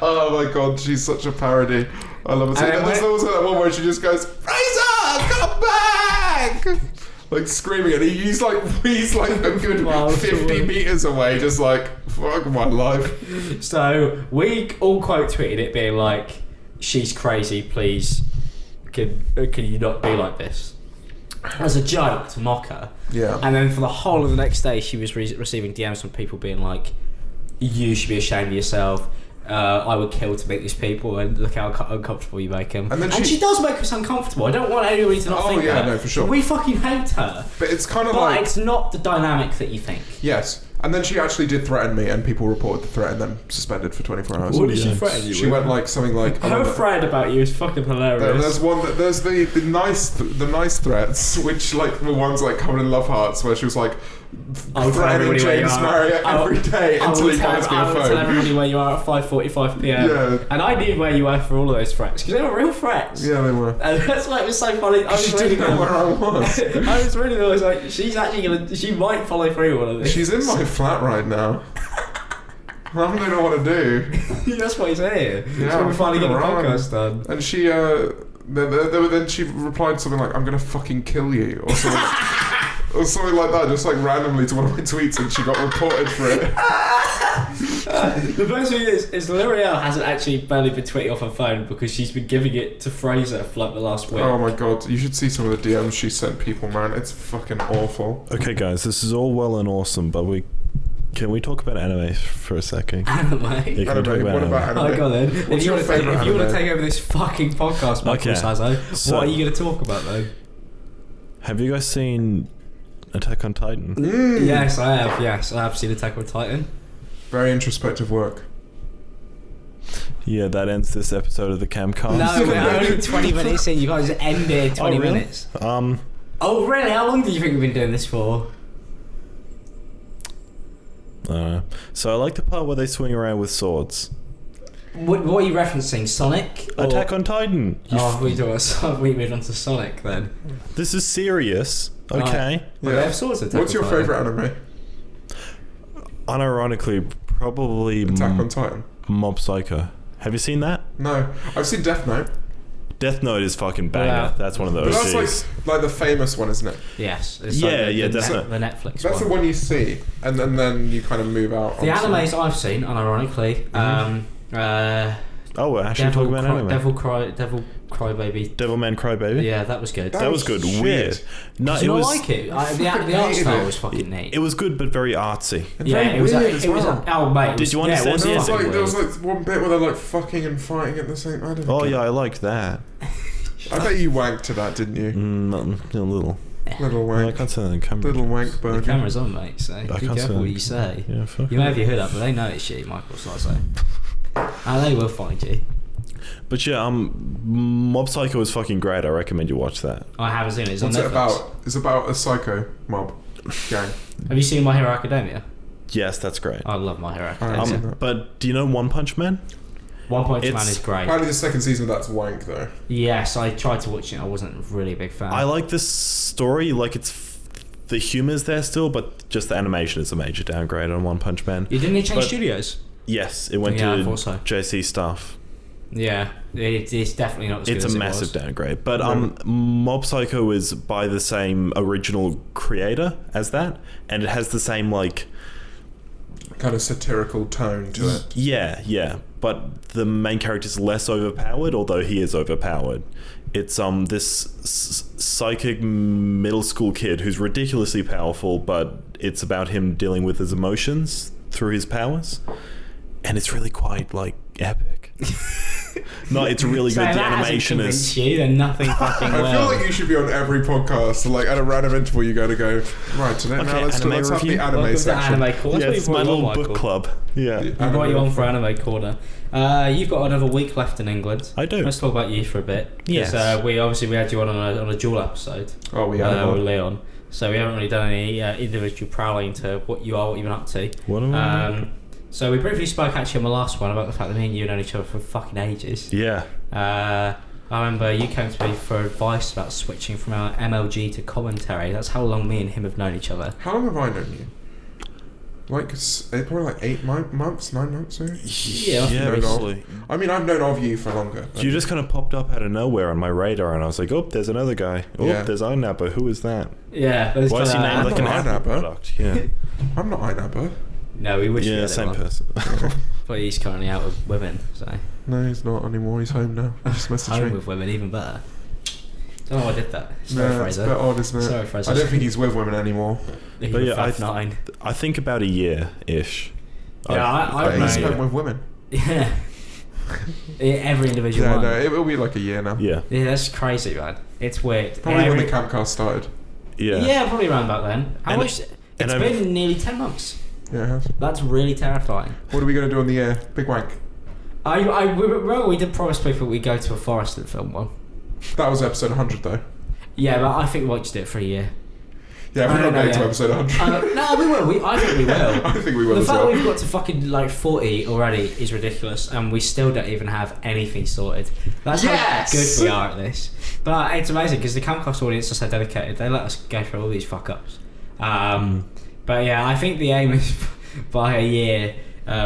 Speaker 2: Oh my god, she's such a parody. I love it. So
Speaker 4: And then
Speaker 2: there's also that one where she just goes, "Fraser, come back!" Like screaming, and he's like a good
Speaker 4: Miles
Speaker 2: 50
Speaker 4: away.
Speaker 2: meters away, just like, fuck my life.
Speaker 4: So we all quote tweeted it being like, she's crazy, please, can you not be like this? As a joke to mock her.
Speaker 2: Yeah.
Speaker 4: And then for the whole of the next day, she was receiving DMs from people being like, you should be ashamed of yourself. I would kill to meet these people, and look how uncomfortable you make them.
Speaker 2: And then
Speaker 4: she does make us uncomfortable. I don't want anybody to not
Speaker 2: Oh,
Speaker 4: think
Speaker 2: yeah,
Speaker 4: that.
Speaker 2: no, for sure.
Speaker 4: We fucking hate her.
Speaker 2: But it's kind of
Speaker 4: But
Speaker 2: like,
Speaker 4: it's not the dynamic that you think.
Speaker 2: yes. And then she actually did threaten me, and people reported the threat and then suspended for 24 hours.
Speaker 4: What did she threaten you
Speaker 2: She went like something like,
Speaker 4: Her thread about you is fucking hilarious.
Speaker 2: There's one that there's the nice threats, which like were ones like covered in love hearts, where she was like,
Speaker 4: I'll tell
Speaker 2: threatening
Speaker 4: everybody where you
Speaker 2: James
Speaker 4: are.
Speaker 2: Marriott every day
Speaker 4: I
Speaker 2: until
Speaker 4: will
Speaker 2: he
Speaker 4: tell,
Speaker 2: buys me
Speaker 4: I
Speaker 2: a
Speaker 4: will tell
Speaker 2: phone.
Speaker 4: everybody where you are at 5:45 p.m.
Speaker 2: Yeah.
Speaker 4: And I knew where you were for all of those threats because they were real threats.
Speaker 2: Yeah, they were.
Speaker 4: And that's why it was so funny. I was
Speaker 2: She
Speaker 4: reading
Speaker 2: didn't know where I was.
Speaker 4: I was reading them. I was like, she might follow through one of these.
Speaker 2: She's in my flat right now. I don't know what to do.
Speaker 4: That's why he's here.
Speaker 2: Yeah,
Speaker 4: so
Speaker 2: I'm
Speaker 4: we finally get the
Speaker 2: fucking
Speaker 4: podcast done.
Speaker 2: And she, then she replied something like, "I'm gonna fucking kill you," or something, or something like that, just like randomly to one of my tweets, and she got reported for it.
Speaker 4: The best thing is L'Oreal hasn't actually barely been tweeting off her phone because she's been giving it to Fraser for like the last week.
Speaker 2: Oh my god, you should see some of the DMs she sent people, man. It's fucking awful.
Speaker 3: Okay, guys, this is all well and awesome, but can we talk about anime for a second?
Speaker 4: Anime.
Speaker 3: Yeah, can we talk
Speaker 2: Anime, what about anime?
Speaker 4: Oh, go on then.
Speaker 2: What's your favourite
Speaker 4: If you want to
Speaker 2: anime?
Speaker 4: take over this fucking podcast, Michael
Speaker 3: Okay.
Speaker 4: Slazo,
Speaker 3: So-
Speaker 4: what are you going to talk about though?
Speaker 3: Have you guys seen Attack on Titan?
Speaker 4: Yes, I have. Yes, I have seen Attack on Titan.
Speaker 2: Very introspective work.
Speaker 3: Yeah, that ends this episode of the Camcast.
Speaker 4: No, we're only 20 minutes in. You guys ended 20
Speaker 3: really?
Speaker 4: minutes.
Speaker 3: Um,
Speaker 4: Oh, really? How long do you think we've been doing this for?
Speaker 3: so I like the part where they swing around with swords.
Speaker 4: What are you referencing? Sonic? Or-
Speaker 3: Attack on Titan.
Speaker 4: we moved on to Sonic then.
Speaker 3: This is serious. Okay.
Speaker 4: Well, they have swords. Attack
Speaker 2: What's your
Speaker 4: on Titan.
Speaker 2: favourite anime?
Speaker 3: Unironically, probably
Speaker 2: Attack on Titan.
Speaker 3: Mob Psycho. Have you seen that?
Speaker 2: No, I've seen Death Note.
Speaker 3: Death Note is fucking banger.
Speaker 4: Yeah.
Speaker 3: That's one of
Speaker 2: But
Speaker 3: those.
Speaker 2: that's like the famous one, isn't it?
Speaker 4: Yes. It's
Speaker 3: Yeah,
Speaker 4: like the,
Speaker 3: yeah,
Speaker 4: the,
Speaker 3: definitely.
Speaker 4: the Netflix
Speaker 2: That's the
Speaker 4: one.
Speaker 2: one you see, and then you kind of move out.
Speaker 4: The
Speaker 2: onto-
Speaker 4: animes I've seen, unironically,
Speaker 3: Oh, we're actually talking about anime.
Speaker 4: Devil Crybaby.
Speaker 3: Devilman Crybaby.
Speaker 4: Yeah, that was good.
Speaker 3: That was good.
Speaker 2: shit.
Speaker 3: Weird. No,
Speaker 4: Did
Speaker 3: it
Speaker 4: you not
Speaker 3: was.
Speaker 4: like it? The art
Speaker 2: hated
Speaker 4: style
Speaker 2: it.
Speaker 4: was fucking neat.
Speaker 3: It was good, but very artsy.
Speaker 2: And
Speaker 4: Yeah,
Speaker 2: very
Speaker 4: it was.
Speaker 2: weird as
Speaker 4: It was.
Speaker 2: well.
Speaker 4: Oh mate, it
Speaker 3: Did
Speaker 4: was-
Speaker 3: you
Speaker 4: yeah, it
Speaker 3: understand
Speaker 4: was
Speaker 3: the
Speaker 2: There was,
Speaker 4: fucking
Speaker 2: like, there was
Speaker 4: weird.
Speaker 2: like one bit where they're like fucking and fighting at the same time.
Speaker 3: Oh yeah, I liked that.
Speaker 2: I bet you wanked to that, didn't you?
Speaker 3: A little.
Speaker 2: Little
Speaker 3: I
Speaker 2: wank.
Speaker 3: can't say that on camera.
Speaker 2: Little wank
Speaker 4: The
Speaker 2: burger.
Speaker 4: camera's on, mate. So be
Speaker 3: can't say
Speaker 4: careful what
Speaker 3: that.
Speaker 4: you say.
Speaker 3: Yeah, fuck.
Speaker 4: You may have your hood up, but they know it's shit, Michael Slazo. And they will find you.
Speaker 3: But yeah, Mob Psycho is fucking great. I recommend you watch that.
Speaker 4: I haven't seen it. It's
Speaker 2: What's
Speaker 4: on
Speaker 2: it
Speaker 4: Netflix.
Speaker 2: about? It's about a psycho mob gang.
Speaker 4: Have you seen My Hero Academia?
Speaker 3: Yes, that's great.
Speaker 4: I love My Hero
Speaker 2: I haven't
Speaker 4: Academia.
Speaker 2: seen that.
Speaker 3: But do you know One Punch Man?
Speaker 4: One Punch
Speaker 3: It's-
Speaker 4: Man is great.
Speaker 2: Apparently the second season of that's wank though.
Speaker 4: Yes, I tried to watch it. I wasn't really a big fan.
Speaker 3: I like this story. Like the humor's there still, but just the animation is a major downgrade on One Punch Man.
Speaker 4: You didn't change
Speaker 3: But-
Speaker 4: studios?
Speaker 3: Yes, it went
Speaker 4: Yeah, I
Speaker 3: to
Speaker 4: thought so.
Speaker 3: JC Stuff.
Speaker 4: Yeah, it's definitely not as good
Speaker 3: It's
Speaker 4: as
Speaker 3: a
Speaker 4: it
Speaker 3: massive
Speaker 4: was.
Speaker 3: downgrade. But Mob Psycho is by the same original creator as that, and it has the same like
Speaker 2: Kind of satirical tone to it.
Speaker 3: yeah. But the main character is less overpowered, although he is overpowered. It's this psychic middle school kid who's ridiculously powerful, but it's about him dealing with his emotions through his powers, and it's really quite like epic. No, it's really
Speaker 4: So
Speaker 3: good.
Speaker 4: if
Speaker 3: The
Speaker 4: that hasn't
Speaker 3: animation
Speaker 4: convinced
Speaker 3: is.
Speaker 4: you, then nothing fucking
Speaker 2: I
Speaker 4: will.
Speaker 2: feel like you should be on every podcast. Like at a random interval, you go, right today.
Speaker 3: Okay,
Speaker 2: Now let's
Speaker 3: anime
Speaker 2: have
Speaker 3: review.
Speaker 2: the anime
Speaker 4: Welcome to
Speaker 2: section.
Speaker 4: Anime Corner.
Speaker 3: Yeah,
Speaker 4: That's
Speaker 3: it's
Speaker 4: what
Speaker 3: my
Speaker 4: you brought
Speaker 3: little
Speaker 4: on,
Speaker 3: book
Speaker 4: Michael.
Speaker 3: club. Yeah.
Speaker 2: Yeah.
Speaker 4: We brought you on for Anime Corner. You've got another week left in England.
Speaker 3: I do.
Speaker 4: Let's talk about you for a bit.
Speaker 3: Yes.
Speaker 4: We had you on a dual episode.
Speaker 2: Oh, we
Speaker 4: with
Speaker 2: have.
Speaker 4: Leon. So we haven't really done any individual prowling to what you are, what you've been up to.
Speaker 3: What am I?
Speaker 4: So we briefly spoke actually on the last one about the fact that me and you have known each other for fucking ages.
Speaker 3: Yeah.
Speaker 4: I remember you came to me for advice about switching from our MLG to commentary. That's how long me and him have known each other.
Speaker 2: How long have I known you? Like probably like 8 months, 9 months. Maybe?
Speaker 4: Yeah,
Speaker 3: Yeah,
Speaker 2: I've known
Speaker 3: basically.
Speaker 2: I mean, I've known of you for longer.
Speaker 3: You just kind of popped up out of nowhere on my radar, and I was like, "Oh, there's another guy. Oh,
Speaker 2: Yeah.
Speaker 3: there's Einapper. Who is that?
Speaker 4: Yeah. But it's
Speaker 3: Why is he
Speaker 4: kinda-
Speaker 3: named like an
Speaker 2: not
Speaker 3: Apple
Speaker 2: Einapper.
Speaker 3: product?" Yeah,
Speaker 2: I'm not Einapper.
Speaker 4: No, we wish we
Speaker 3: yeah,
Speaker 4: had
Speaker 3: same
Speaker 4: one.
Speaker 3: person.
Speaker 4: But he's currently out with women, so
Speaker 2: No, he's not anymore. He's home now. He just messaged
Speaker 4: home
Speaker 2: me.
Speaker 4: with women, even better. Don't know why I did that. Sorry,
Speaker 2: No, it's a
Speaker 4: Fraser.
Speaker 2: bit odd, isn't it?
Speaker 4: Sorry, Fraser.
Speaker 2: I don't think he's with women anymore.
Speaker 3: But yeah, I
Speaker 4: 9.
Speaker 3: I think about a year ish.
Speaker 4: Yeah, I
Speaker 2: He's
Speaker 4: know.
Speaker 2: spent with women.
Speaker 4: Yeah. Yeah, every individual
Speaker 2: Yeah,
Speaker 4: one.
Speaker 2: no, it will be like a year now.
Speaker 3: Yeah,
Speaker 4: Yeah, that's crazy, man. It's weird.
Speaker 2: Probably when
Speaker 4: Every-
Speaker 2: the campcast started.
Speaker 3: yeah.
Speaker 4: Yeah, probably around about then. How
Speaker 3: And-
Speaker 4: much?
Speaker 3: and
Speaker 4: It's
Speaker 3: I've-
Speaker 4: been nearly 10 months.
Speaker 2: Yeah, it has.
Speaker 4: That's really terrifying.
Speaker 2: What are we going to do on the air? Big wank.
Speaker 4: We did promise people we'd go to a forest and film one.
Speaker 2: That was episode 100 though.
Speaker 4: Yeah, but I think we might just do it for a year.
Speaker 2: Yeah, we're not getting to episode 100.
Speaker 4: No, we will. I think we will.
Speaker 2: I think we will
Speaker 4: The
Speaker 2: as
Speaker 4: fact
Speaker 2: well.
Speaker 4: that we've got to fucking like 40 already is ridiculous, and we still don't even have anything sorted. That's
Speaker 2: Yes!
Speaker 4: how good we are at this. But it's amazing because the Campcast audience are so dedicated. They let us go through all these fuck ups. But yeah, I think the aim is by a year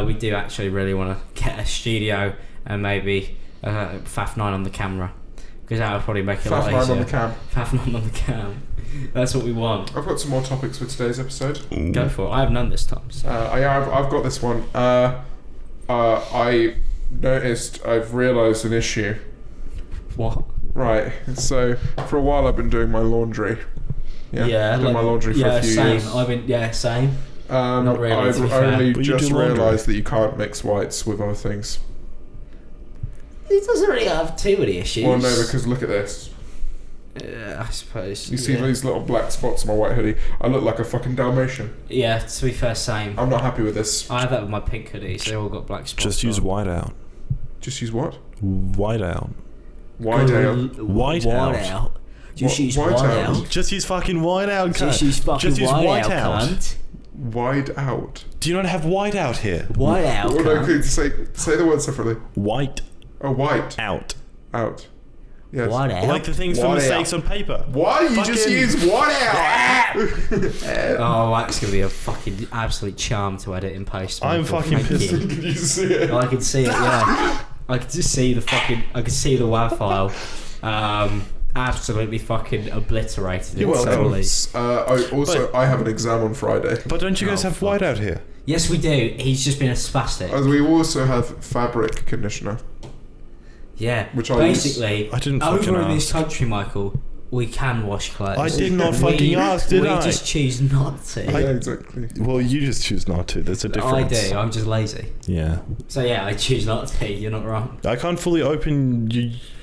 Speaker 4: we do actually really want to get a studio and maybe Faf9 on the camera, because that would probably make it a lot
Speaker 2: Faf9
Speaker 4: easier.
Speaker 2: on the cam.
Speaker 4: Faf9 on the cam. That's what we want.
Speaker 2: I've got some more topics for today's episode.
Speaker 4: Go for it. I have none this time. So.
Speaker 2: I've got this one. I noticed, I've realised an issue.
Speaker 4: What?
Speaker 2: Right, so for a while I've been doing my laundry. Done
Speaker 4: like,
Speaker 2: my laundry for a few
Speaker 4: same.
Speaker 2: years.
Speaker 4: Same. Not really, to be
Speaker 2: I've
Speaker 4: fair.
Speaker 2: only
Speaker 3: But you
Speaker 2: just
Speaker 3: do laundry.
Speaker 2: realised that you can't mix whites with other things.
Speaker 4: It doesn't really have too many issues.
Speaker 2: Well, no, because look at this.
Speaker 4: I suppose.
Speaker 2: You see these little black spots on my white hoodie? I look like a fucking Dalmatian.
Speaker 4: Yeah, to be fair, same.
Speaker 2: I'm not happy with this.
Speaker 4: I had that with my pink hoodies. They all got black spots.
Speaker 3: Just use
Speaker 4: on.
Speaker 3: whiteout.
Speaker 2: Just use what?
Speaker 3: Whiteout.
Speaker 2: White ale.
Speaker 3: Whiteout.
Speaker 4: Just use
Speaker 2: White
Speaker 4: whiteout.
Speaker 2: out.
Speaker 3: Just use fucking whiteout.
Speaker 4: Just use fucking
Speaker 3: Just use
Speaker 4: whiteout,
Speaker 3: whiteout.
Speaker 4: cunt.
Speaker 2: Wide out.
Speaker 3: Do you not have whiteout here?
Speaker 4: Whiteout,
Speaker 2: Oh, no,
Speaker 4: cunt.
Speaker 2: could you say the word separately.
Speaker 3: White
Speaker 2: Oh, white
Speaker 3: out.
Speaker 2: out. Yes.
Speaker 4: Whiteout.
Speaker 3: Like the things for
Speaker 2: Whiteout.
Speaker 3: mistakes on paper.
Speaker 2: Why you just
Speaker 3: Fucking-
Speaker 2: use white out?
Speaker 4: Oh, that's gonna be a fucking absolute charm to edit in post.
Speaker 3: I'm
Speaker 4: Michael.
Speaker 3: fucking
Speaker 4: Thank
Speaker 3: pissed.
Speaker 4: you.
Speaker 2: Can you see it?
Speaker 4: I can see it. Yeah, I can just see the fucking. I can see the WAV file. Absolutely fucking obliterated.
Speaker 2: You're welcome.
Speaker 4: Totally.
Speaker 2: I have an exam on Friday.
Speaker 3: But don't you guys have
Speaker 4: fuck.
Speaker 3: whiteout here?
Speaker 4: Yes, we do. He's just been a spastic.
Speaker 2: We also have fabric conditioner.
Speaker 4: Yeah.
Speaker 2: Which I
Speaker 4: basically,
Speaker 3: I didn't fucking
Speaker 4: over in this
Speaker 3: ask.
Speaker 4: country, Michael, we can wash clothes.
Speaker 3: I did not fucking ask, did
Speaker 4: we
Speaker 3: I?
Speaker 4: just choose not to.
Speaker 2: Yeah, exactly.
Speaker 3: Well, you just choose not to. There's a
Speaker 4: I
Speaker 3: difference.
Speaker 4: do. I'm just lazy.
Speaker 3: Yeah.
Speaker 4: So yeah, I choose not to. You're not wrong.
Speaker 3: I can't fully open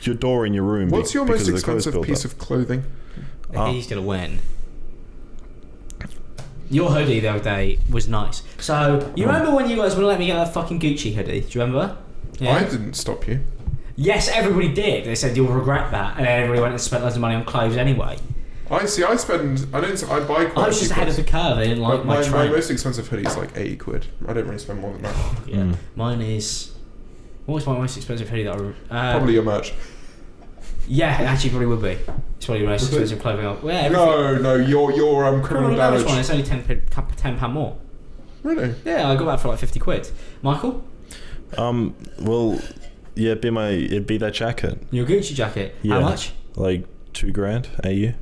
Speaker 3: your door in your room.
Speaker 2: What's your
Speaker 3: because
Speaker 2: most
Speaker 3: of the clothes
Speaker 2: expensive piece
Speaker 3: buildup.
Speaker 2: of clothing?
Speaker 3: Ah.
Speaker 4: He's gonna win. Your hoodie the other day was nice. So you remember when you guys wouldn't let me get that fucking Gucci hoodie? Do you remember?
Speaker 2: I didn't stop you.
Speaker 4: Yes, everybody did. They said you'll regret that, and then everybody went and spent loads of money on clothes anyway.
Speaker 2: I buy quite
Speaker 4: I was
Speaker 2: a
Speaker 4: just
Speaker 2: few
Speaker 4: ahead of
Speaker 2: clothes.
Speaker 4: the curve. They didn't like
Speaker 2: But
Speaker 4: my
Speaker 2: my
Speaker 4: trend.
Speaker 2: most expensive hoodie is like 80 quid. I don't really spend more than that.
Speaker 4: Yeah, mine is. What was my most expensive hoodie that I?
Speaker 2: Probably your merch.
Speaker 4: Yeah, it actually probably would be. It's probably the most
Speaker 2: Was it?
Speaker 4: expensive clothing. Yeah, everything.
Speaker 2: No, your criminal
Speaker 4: Criminal damage one.
Speaker 2: damage.
Speaker 4: It's only £10 more.
Speaker 2: Really?
Speaker 4: Yeah, I got that for like 50 quid. Michael,
Speaker 3: Well, yeah, it'd be that jacket.
Speaker 4: your Gucci jacket.
Speaker 3: Yeah.
Speaker 4: How much?
Speaker 3: Like $2,000 AU.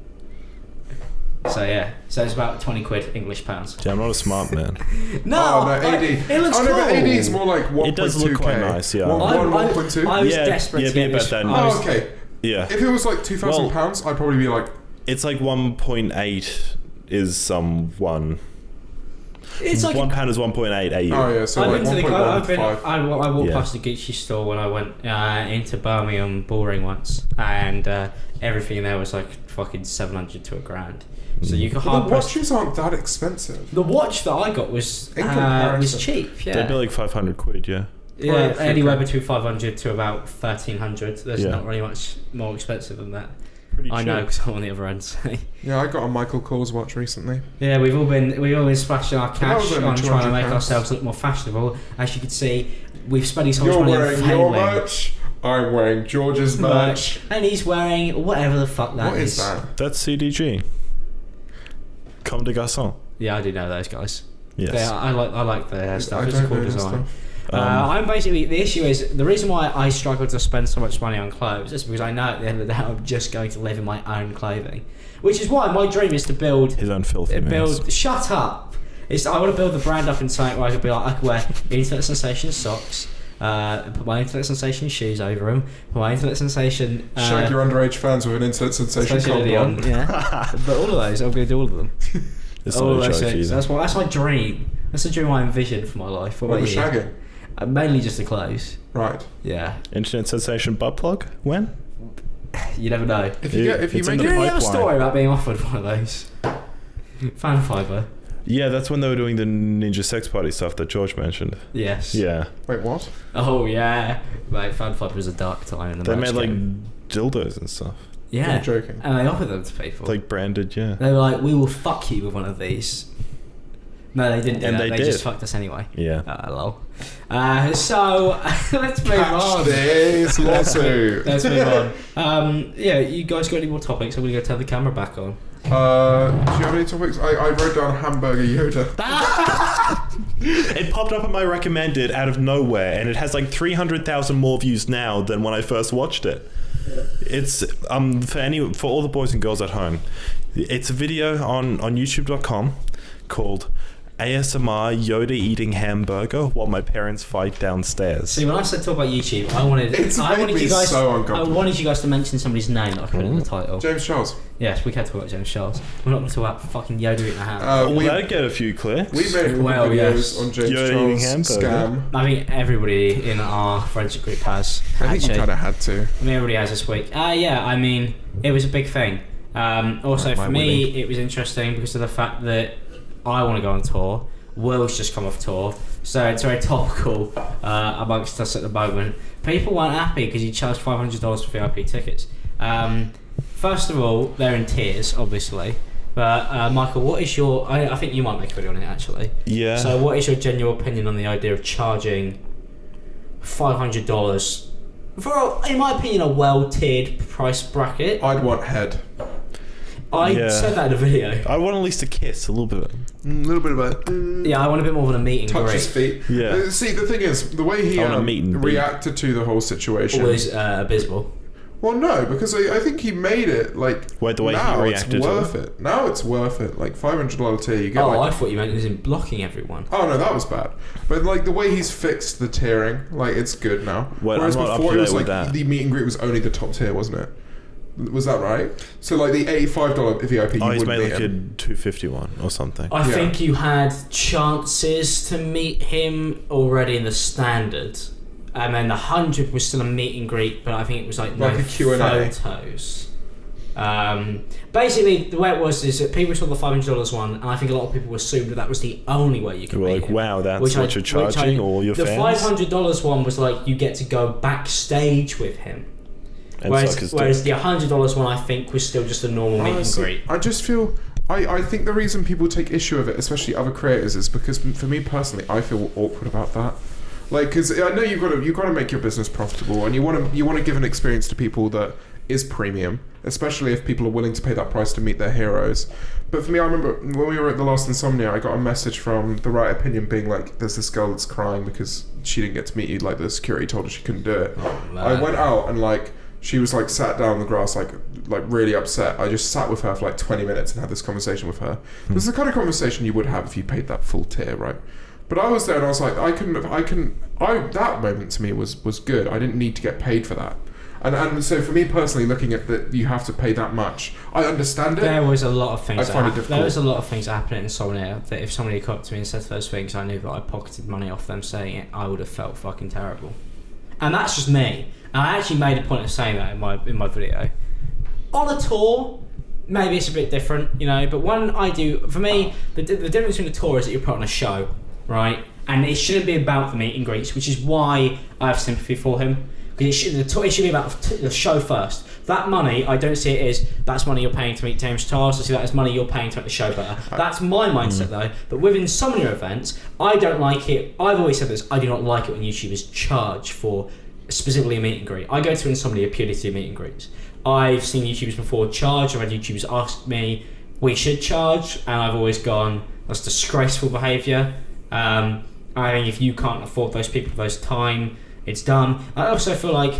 Speaker 4: So yeah, so it's about 20 quid English pounds.
Speaker 3: Yeah, I'm not a smart man.
Speaker 4: No,
Speaker 2: Oh, no,
Speaker 4: like,
Speaker 2: AD.
Speaker 4: it looks
Speaker 2: oh,
Speaker 4: cool.
Speaker 2: no, but AD is more like 1.2k.
Speaker 3: It does look quite nice, yeah.
Speaker 2: 1.2?
Speaker 4: I was
Speaker 3: Yeah,
Speaker 4: desperate
Speaker 3: yeah,
Speaker 4: to
Speaker 3: be
Speaker 4: get
Speaker 3: about
Speaker 4: this.
Speaker 3: that.
Speaker 4: I was-
Speaker 2: Oh, okay.
Speaker 3: Yeah.
Speaker 2: If it was like £2,000, I'd probably be like,
Speaker 3: It's like 1.8 is one.
Speaker 4: It's like
Speaker 3: £1 is 1.8 AU.
Speaker 2: oh yeah, so
Speaker 4: I've
Speaker 2: like
Speaker 4: been to the I
Speaker 2: 1.15.
Speaker 4: walked
Speaker 3: Yeah.
Speaker 4: past the Gucci store when I went into Birmingham Bullring once, and everything in there was like fucking 700 to £1,000. So you could
Speaker 2: But
Speaker 4: hard
Speaker 2: the
Speaker 4: press.
Speaker 2: watches aren't that expensive.
Speaker 4: The watch that I got was
Speaker 2: In comparison.
Speaker 4: cheap. Yeah,
Speaker 3: They'd be like 500 quid, yeah.
Speaker 4: yeah,
Speaker 2: for
Speaker 4: anywhere
Speaker 2: okay.
Speaker 4: between 500 to about 1,300. There's
Speaker 3: Yeah.
Speaker 4: not really much more expensive than that.
Speaker 3: Pretty
Speaker 4: I know because I'm on the other end. So.
Speaker 2: Yeah, I got a Michael Kors watch recently.
Speaker 4: Yeah, we've all been splashing our
Speaker 2: that
Speaker 4: cash
Speaker 2: was only
Speaker 4: on trying to make
Speaker 2: £200.
Speaker 4: ourselves look more fashionable. As you can see, we've spent so much
Speaker 2: You're
Speaker 4: money on
Speaker 2: wearing your
Speaker 4: failing.
Speaker 2: merch. I'm wearing George's merch.
Speaker 4: And he's wearing whatever the fuck that is.
Speaker 2: What is that?
Speaker 3: That's CDG. Comme des Garçons.
Speaker 4: Yeah, I do know those guys.
Speaker 3: Yes.
Speaker 4: I like their stuff.
Speaker 2: I
Speaker 4: It's a
Speaker 2: don't
Speaker 4: cool
Speaker 2: know this
Speaker 4: design.
Speaker 2: stuff.
Speaker 4: I'm basically, the issue is, the reason why I struggle to spend so much money on clothes is because I know at the end of the day I'm just going to live in my own clothing. Which is why my dream is to build...
Speaker 3: His own filthy mess.
Speaker 4: Shut up! I want to build the brand up in something where I could be like, I could wear Internet Sensation socks, put my Internet Sensation shoes over them, put my Internet Sensation...
Speaker 2: Shag your underage fans with an Internet Sensation
Speaker 4: hoodie on,
Speaker 2: condom.
Speaker 4: yeah. But all of those, I'm going to do all of them.
Speaker 3: It's
Speaker 4: all
Speaker 3: not
Speaker 4: of
Speaker 3: a
Speaker 4: those
Speaker 3: joke
Speaker 4: things.
Speaker 3: either.
Speaker 4: That's my dream. That's the dream I envision for my life. What
Speaker 2: What
Speaker 4: about
Speaker 2: the
Speaker 4: you?
Speaker 2: shagging?
Speaker 4: Mainly just the clothes.
Speaker 2: Right.
Speaker 4: Yeah.
Speaker 3: Internet sensation butt plug? When?
Speaker 4: You never know.
Speaker 2: If you
Speaker 3: It's in
Speaker 2: make
Speaker 3: the
Speaker 4: Didn't you have a
Speaker 3: pipeline.
Speaker 4: story about being offered one of those? Fan fiber.
Speaker 3: Yeah, that's when they were doing the Ninja Sex Party stuff that George mentioned.
Speaker 4: Yes.
Speaker 3: Yeah.
Speaker 2: Wait, what?
Speaker 4: Oh yeah. Like fan fiber was a dark time in the
Speaker 3: They
Speaker 4: match
Speaker 3: made like
Speaker 4: game.
Speaker 3: dildos and stuff.
Speaker 4: Yeah.
Speaker 2: You're joking.
Speaker 4: And they offered them to people.
Speaker 3: Like branded, yeah.
Speaker 4: They were like, we will fuck you with one of these. No, they didn't do
Speaker 3: And
Speaker 4: that. They
Speaker 3: did.
Speaker 4: just fucked us anyway.
Speaker 3: Yeah.
Speaker 4: Lol. So, let's move on.
Speaker 2: This lawsuit.
Speaker 4: Let's move on. Yeah, you guys got any more topics? I'm going to go turn the camera back on.
Speaker 2: Do you have any topics? I wrote down hamburger Yoda.
Speaker 3: It popped up on my recommended out of nowhere, and it has like 300,000 more views now than when I first watched it. It's for all the boys and girls at home. It's a video on YouTube.com called ASMR Yoda eating hamburger while my parents fight downstairs.
Speaker 4: See, when I said talk about YouTube, I wanted you guys.
Speaker 2: so
Speaker 4: I
Speaker 2: uncomfortable.
Speaker 4: wanted you guys to mention somebody's name that I put in the title.
Speaker 2: James Charles.
Speaker 4: Yes, we can talk about James Charles. We're not going to talk about fucking Yoda eating a ham.
Speaker 3: Well,
Speaker 2: We
Speaker 3: that'd get a few clicks.
Speaker 2: made a couple
Speaker 4: Well,
Speaker 2: videos
Speaker 4: yes.
Speaker 2: on James
Speaker 3: Yoda
Speaker 2: Charles
Speaker 3: eating hamburger.
Speaker 2: scam.
Speaker 4: I think everybody in our friendship group has.
Speaker 2: I think you
Speaker 4: actually.
Speaker 2: kind of had to.
Speaker 4: I mean, everybody has this week. Yeah, I mean, it was a big thing. Also, for me, it was interesting because of the fact that I want to go on tour. Will's just come off tour, so it's very topical amongst us at the moment. People weren't happy because he charged $500 for VIP tickets. First of all, they're in tears, obviously. But Michael, what is your? I think you might make a video on it actually.
Speaker 3: Yeah.
Speaker 4: So, what is your genuine opinion on the idea of charging $500 for, in my opinion, a well-tiered price bracket?
Speaker 2: I'd want head.
Speaker 4: I said that in a video.
Speaker 3: I want at least a kiss, a little bit.
Speaker 2: A little bit of a
Speaker 4: Yeah, I want a bit more of a meet and
Speaker 2: touch
Speaker 4: greet.
Speaker 2: his feet.
Speaker 3: Yeah.
Speaker 2: See, the thing is, the way he
Speaker 3: I want a meet and beat.
Speaker 2: reacted to the whole situation.
Speaker 4: Always abysmal.
Speaker 2: Well, no, because I think he made it like.
Speaker 3: Wait, the way he
Speaker 2: now
Speaker 3: reacted
Speaker 2: it's
Speaker 3: to
Speaker 2: worth it. Now it's worth it. Like $500 tier, you get
Speaker 4: Oh,
Speaker 2: like.
Speaker 4: I thought you meant as in blocking everyone.
Speaker 2: Oh no, that was bad. But like the way he's fixed the tiering, like it's good now.
Speaker 3: Well,
Speaker 2: Whereas
Speaker 3: I'm not up
Speaker 2: before
Speaker 3: to
Speaker 2: it was
Speaker 3: date
Speaker 2: like
Speaker 3: with that.
Speaker 2: the meet and greet was only the top tier, wasn't it? Was that right? So like the $85 VIP, you
Speaker 3: Oh, he's
Speaker 2: wouldn't
Speaker 3: made
Speaker 2: meet
Speaker 3: like a
Speaker 2: him.
Speaker 3: $251 or something.
Speaker 4: I
Speaker 2: Yeah.
Speaker 4: think you had chances to meet him already in the standard. And then the 100 was still a meet and greet, but I think it was like no
Speaker 2: Like a Q&A.
Speaker 4: photos. Basically, the way it was is that people saw the $500 one, and I think a lot of people assumed that was the only way you could
Speaker 3: We're
Speaker 4: meet
Speaker 3: like,
Speaker 4: him.
Speaker 3: wow, that's
Speaker 4: Which
Speaker 3: what you're charging all your
Speaker 4: the
Speaker 3: fans?
Speaker 4: $500 one was like you get to go backstage with him.
Speaker 3: And suck his
Speaker 4: Whereas
Speaker 3: dick.
Speaker 4: the $100 one I think was still just a normal meet and
Speaker 2: Honestly,
Speaker 4: greet.
Speaker 2: I just feel. I think the reason people take issue with it, especially other creators, is because for me personally, I feel awkward about that. Like, because I know you've got to make your business profitable, and you want to give an experience to people that is premium, especially if people are willing to pay that price to meet their heroes. But for me, I remember when we were at the last Insomnia, I got a message from The Right Opinion being like, "There's this girl that's crying because she didn't get to meet you. Like the security told her she couldn't do it." I went out and like. She was like sat down on the grass, like really upset. I just sat with her for like 20 minutes and had this conversation with her. This is the kind of conversation you would have if you paid that full tier, right? But I was there and I was like, that moment to me was good. I didn't need to get paid for that. And so for me personally, looking at that, you have to pay that much. I understand it.
Speaker 4: There was a lot of things.
Speaker 2: I find it difficult.
Speaker 4: There was a lot of things happening in Insomnia that if somebody had come up to me and said those things, I knew that I pocketed money off them saying it. I would have felt fucking terrible. And that's just me. And I actually made a point of saying that in my video. On a tour, maybe it's a bit different, you know. But when I do, for me, the difference between a tour is that you're put on a show, right? And it shouldn't be about the meet and greets, which is why I have sympathy for him. Because it should be about the show first. That money, I don't see it as that's money you're paying to meet James Charles. I see that as money you're paying to make the show better. That's my mindset though. But with Insomnia events, I don't like it. I've always said this. I do not like it when YouTubers charge for specifically a meet and greet. I go to Insomnia purely to do meet and greets. I've seen YouTubers before charge. I've had YouTubers ask me we should charge, and I've always gone that's disgraceful behaviour. I think if you can't afford those people those time, it's done. I also feel like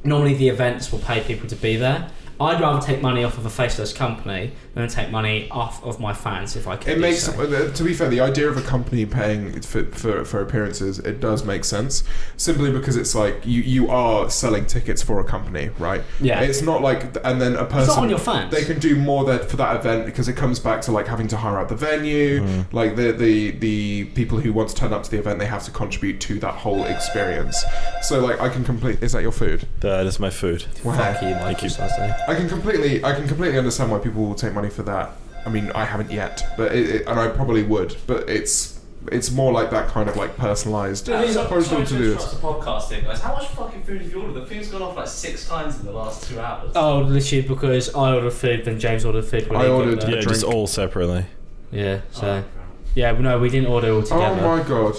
Speaker 4: normally the events will pay people to be there. I'd rather take money off of a faceless company than take money off of my fans if I can.
Speaker 2: It makes, to be fair, the idea of a company paying for appearances, it does make sense. Simply because it's like you are selling tickets for a company, right?
Speaker 4: Yeah.
Speaker 2: It's not like, and then a person,
Speaker 4: It's not on your fans.
Speaker 2: They can do more for that event because it comes back to like having to hire out the venue, like the people who want to turn up to the event, they have to contribute to that whole experience. So like I can is that your food?
Speaker 3: That is my food.
Speaker 2: Wow.
Speaker 4: Fuck you, Michael Slazo.
Speaker 2: I can completely understand why people will take money for that. I mean, I haven't yet, but and I probably would. But it's it's more like that kind of like personalised. Supposed to do this.
Speaker 5: The podcast thing, guys. How much fucking food have you ordered? The food's gone off like 6 times in the last 2 hours.
Speaker 4: Oh, literally because I ordered food, then James ordered food. When
Speaker 2: I
Speaker 4: he got
Speaker 2: ordered-
Speaker 4: there.
Speaker 3: Yeah, just all separately.
Speaker 4: Yeah, so yeah, but no, we didn't order all together.
Speaker 2: Oh my god.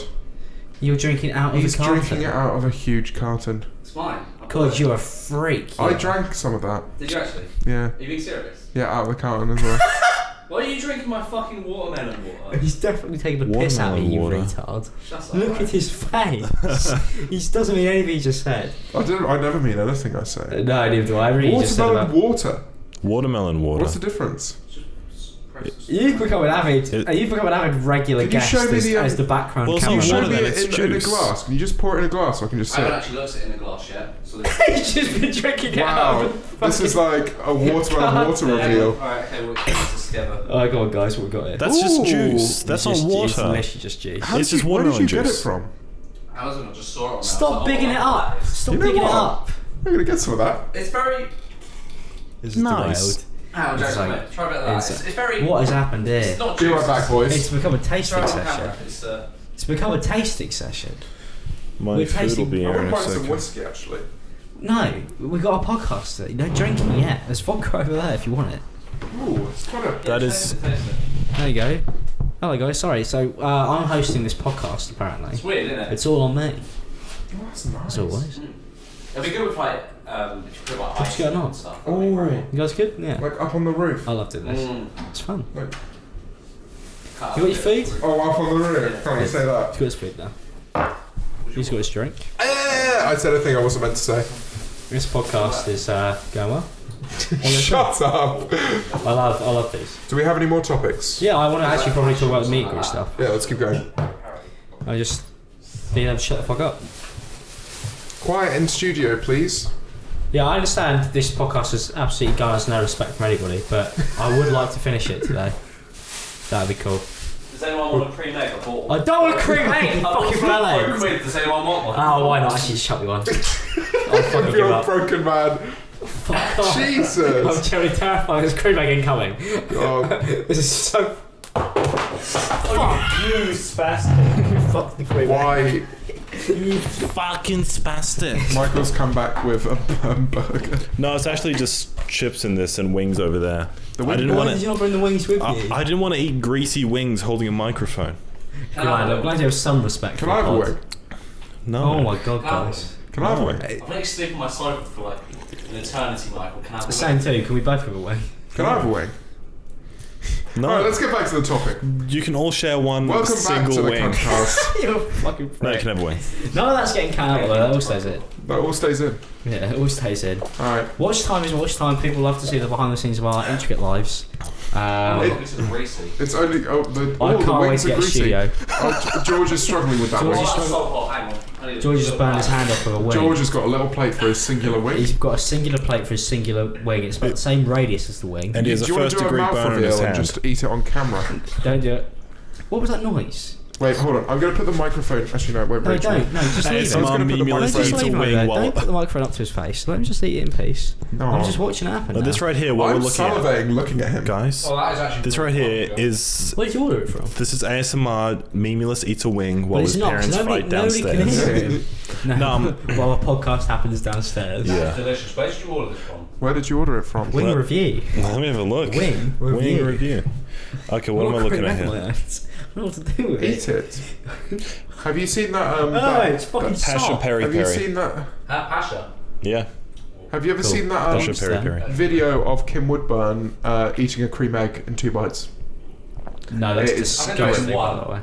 Speaker 4: You were drinking out of
Speaker 2: He's
Speaker 4: a carton.
Speaker 2: drinking it out of a huge carton.
Speaker 5: It's mine.
Speaker 4: God, you're a freak.
Speaker 2: I
Speaker 4: you.
Speaker 2: drank some of that.
Speaker 5: Did you actually?
Speaker 2: Yeah.
Speaker 5: Are you being serious?
Speaker 2: Yeah, out of the carton as well.
Speaker 5: Why are you drinking my fucking watermelon water?
Speaker 4: He's definitely taking the piss out of you,
Speaker 3: Watermelon
Speaker 4: retard.
Speaker 5: Shut up.
Speaker 4: Look at his face. He doesn't mean anything he just said.
Speaker 2: I never mean anything I say.
Speaker 4: No, neither do I. Really just said
Speaker 2: Watermelon
Speaker 4: about.
Speaker 2: water.
Speaker 3: Watermelon water.
Speaker 2: What's the difference?
Speaker 4: You've become an avid regular
Speaker 2: Can you
Speaker 4: guest
Speaker 2: show me
Speaker 4: as the background
Speaker 3: Well, it's
Speaker 2: Can you
Speaker 3: not
Speaker 2: show
Speaker 3: water
Speaker 2: me
Speaker 3: then,
Speaker 2: it
Speaker 3: it's
Speaker 2: in a
Speaker 3: juice.
Speaker 2: glass? Can you just pour it in a glass so I can just
Speaker 5: I
Speaker 2: see
Speaker 5: haven't
Speaker 2: it?
Speaker 5: actually looked at it in a glass yet. So
Speaker 4: He's just been drinking it out
Speaker 2: Wow,
Speaker 4: of
Speaker 2: this is like a watermelon water reveal.
Speaker 5: Alright, okay, we'll keep this together.
Speaker 4: Oh, go on, guys, what we got here?
Speaker 3: That's just
Speaker 2: Ooh.
Speaker 3: juice. That's not
Speaker 4: It's
Speaker 3: water.
Speaker 4: literally just juice.
Speaker 2: How
Speaker 3: It's
Speaker 2: did
Speaker 3: just
Speaker 2: where did
Speaker 3: watermelon
Speaker 2: you get it
Speaker 3: juice.
Speaker 2: from?
Speaker 5: Amazon, I just saw it on there.
Speaker 4: Stop bigging it up. Stop
Speaker 2: You know
Speaker 4: bigging it
Speaker 2: what?
Speaker 4: up.
Speaker 2: I'm gonna get some of that.
Speaker 5: It's very.
Speaker 4: This
Speaker 3: Nice.
Speaker 5: Ow,
Speaker 4: It's
Speaker 5: Jackson,
Speaker 4: like-
Speaker 5: try a bit of that.
Speaker 4: it's-
Speaker 5: It's very.
Speaker 4: What has happened here?
Speaker 5: It's not
Speaker 2: Be
Speaker 5: juice.
Speaker 2: right back, boys.
Speaker 4: It's become a
Speaker 5: Try
Speaker 4: tasting
Speaker 5: it on
Speaker 4: session.
Speaker 5: camera. It's
Speaker 4: It's become a tasting session.
Speaker 3: My
Speaker 4: We're
Speaker 3: food will
Speaker 4: tasting-
Speaker 3: be
Speaker 2: I
Speaker 3: here in
Speaker 2: want to
Speaker 3: a
Speaker 2: buy some
Speaker 3: second.
Speaker 2: whiskey actually.
Speaker 4: No, we got a podcast today. No drinking yet. There's vodka over there if you want it.
Speaker 2: Ooh, it's kind of.
Speaker 3: That is-
Speaker 5: Taste it.
Speaker 4: There you go. Hello guys, sorry. So I'm hosting this podcast apparently.
Speaker 5: It's weird, isn't it?
Speaker 4: It's all on me,
Speaker 2: Oh, that's nice.
Speaker 4: as always.
Speaker 5: It'd be good with like, if you put like
Speaker 4: What's
Speaker 5: ice
Speaker 4: going on?
Speaker 5: and stuff.
Speaker 2: Oh,
Speaker 4: You guys good? Yeah.
Speaker 2: like up on the roof.
Speaker 4: I love doing this.
Speaker 5: Mm.
Speaker 4: It's fun.
Speaker 2: Like,
Speaker 5: Cut
Speaker 4: You got
Speaker 5: up
Speaker 4: your food?
Speaker 2: oh, up on the roof. Can't you say that?
Speaker 4: He's got his food now. He's got his drink.
Speaker 2: I said a thing I wasn't meant to say.
Speaker 4: This podcast is going well.
Speaker 2: Shut up.
Speaker 4: I love these.
Speaker 2: Do we have any more topics?
Speaker 4: Yeah, I want to actually probably talk about the meat and grease stuff.
Speaker 2: Yeah, let's keep going.
Speaker 4: I just need them to shut the fuck up.
Speaker 2: Quiet in studio, please.
Speaker 4: Yeah, I understand this podcast has absolutely garners no respect from anybody, but I would like to finish it today. That'd be cool.
Speaker 5: Does anyone want a cream egg? I bought one.
Speaker 4: I don't want a cream egg, you fucking bellend.
Speaker 5: Cream egg. Does anyone want one?
Speaker 4: Oh, why not? Actually, shut me one. I'll fucking give
Speaker 2: You're a
Speaker 4: up.
Speaker 2: broken man.
Speaker 4: Fuck off.
Speaker 2: Jesus.
Speaker 4: I'm genuinely terrified. There's cream egg incoming.
Speaker 2: Oh,
Speaker 4: This is so.
Speaker 3: You spastic.
Speaker 4: Fuck the cream egg.
Speaker 2: why?
Speaker 3: You fucking spastic.
Speaker 2: Michael's come back with a burger.
Speaker 3: No, it's actually just chips in this and wings over there. I didn't
Speaker 4: Why
Speaker 3: want
Speaker 4: did you
Speaker 3: to.
Speaker 4: not bring the wings with you?
Speaker 3: I didn't want to eat greasy wings holding a microphone.
Speaker 5: Can I have
Speaker 4: I'm
Speaker 5: one?
Speaker 4: glad you have some respect
Speaker 2: Can
Speaker 4: for
Speaker 2: I have
Speaker 4: the
Speaker 2: a
Speaker 4: pod.
Speaker 2: wing?
Speaker 3: No.
Speaker 4: Oh my god,
Speaker 5: Can I have
Speaker 4: guys.
Speaker 2: Can I have a
Speaker 3: No.
Speaker 2: wing?
Speaker 5: I've been sleeping on my sofa for like an eternity, Michael. Can I have a
Speaker 4: Same too, can we both have a wing?
Speaker 2: Can I have a wing?
Speaker 3: No.
Speaker 2: Alright, let's get back to the topic.
Speaker 3: You can all share one
Speaker 2: Welcome back
Speaker 3: single
Speaker 2: to the
Speaker 3: wing.
Speaker 2: podcast.
Speaker 4: You're a fucking
Speaker 3: No, you
Speaker 4: prick.
Speaker 3: can have a wing.
Speaker 4: None of that's getting cut out though, that all stays in.
Speaker 2: That all stays in.
Speaker 4: Yeah, it all stays in.
Speaker 2: Alright.
Speaker 4: Watch time is watch time. People love to see the behind the scenes of our intricate lives.
Speaker 5: This is greasy.
Speaker 2: It's only. Oh, the
Speaker 4: I can't wait
Speaker 2: wings
Speaker 4: to
Speaker 2: are
Speaker 4: get a
Speaker 2: greasy.
Speaker 4: studio.
Speaker 2: Oh, George is struggling with that
Speaker 4: George
Speaker 2: wing.
Speaker 4: is
Speaker 5: Oh,
Speaker 4: struggling-
Speaker 5: oh, hang on. I need a
Speaker 4: George has
Speaker 5: little
Speaker 4: burned his
Speaker 5: bit.
Speaker 4: hand off with a wing.
Speaker 2: George has got a little plate for his singular wing.
Speaker 4: He's got a singular plate for his singular wing. It's about the same radius as the wing.
Speaker 3: And he has
Speaker 2: Do
Speaker 3: a
Speaker 2: you want
Speaker 3: first
Speaker 2: to do a
Speaker 3: degree
Speaker 2: mouth
Speaker 3: burn on his
Speaker 2: reveal and
Speaker 3: hand.
Speaker 2: just eat it on camera?
Speaker 4: Don't do it. What was that noise?
Speaker 2: Wait, hold on. I'm going to put the microphone. Actually, no, wait,
Speaker 4: No,
Speaker 2: Rachel.
Speaker 4: don't. No, just
Speaker 3: Hey,
Speaker 4: leave
Speaker 3: it's
Speaker 4: it.
Speaker 2: I was gonna put the
Speaker 3: Mum,
Speaker 2: microphone-
Speaker 3: Mimi,
Speaker 4: Just
Speaker 3: eats a
Speaker 4: leave him over
Speaker 3: wing
Speaker 4: there.
Speaker 3: while.
Speaker 4: Don't put the microphone up to his face. Let him just eat it in peace.
Speaker 2: No.
Speaker 4: I'm just watching it happen.
Speaker 3: Now,
Speaker 4: now.
Speaker 3: this right here, what
Speaker 2: I'm
Speaker 3: we're looking at.
Speaker 2: salivating looking at him.
Speaker 3: Guys,
Speaker 5: Oh, that is actually.
Speaker 3: this right here is.
Speaker 4: Where did you order it from?
Speaker 3: This is ASMR. Mimulus eats a wing while
Speaker 4: Well,
Speaker 3: his
Speaker 4: it's not, 'cause
Speaker 3: parents
Speaker 4: nobody
Speaker 3: fight
Speaker 4: can
Speaker 3: downstairs.
Speaker 4: hear him. No,
Speaker 3: No,
Speaker 4: while a podcast happens downstairs.
Speaker 3: Yeah.
Speaker 5: Delicious. Where did you order this from?
Speaker 2: Where did you order it from?
Speaker 4: Wing
Speaker 3: What?
Speaker 4: review.
Speaker 3: Let me have a look.
Speaker 4: Wing
Speaker 3: Wing
Speaker 4: review.
Speaker 3: review. Okay, what am I looking at here?
Speaker 4: I don't know what to do with
Speaker 2: Eat
Speaker 4: it.
Speaker 2: it. Have you seen that?
Speaker 4: Oh,
Speaker 2: that-
Speaker 4: it's fucking
Speaker 3: Passion
Speaker 4: soft.
Speaker 3: peri
Speaker 2: Have you
Speaker 3: peri.
Speaker 2: seen that?
Speaker 5: Pasha.
Speaker 3: Yeah,
Speaker 2: Have you ever
Speaker 4: Cool.
Speaker 2: seen that
Speaker 3: Passion
Speaker 4: What's
Speaker 3: peri
Speaker 4: that?
Speaker 3: peri.
Speaker 2: video of Kim Woodburn eating a cream egg in 2 bites?
Speaker 4: No, that's
Speaker 2: It is
Speaker 4: disgusting,
Speaker 5: good.
Speaker 4: by the way.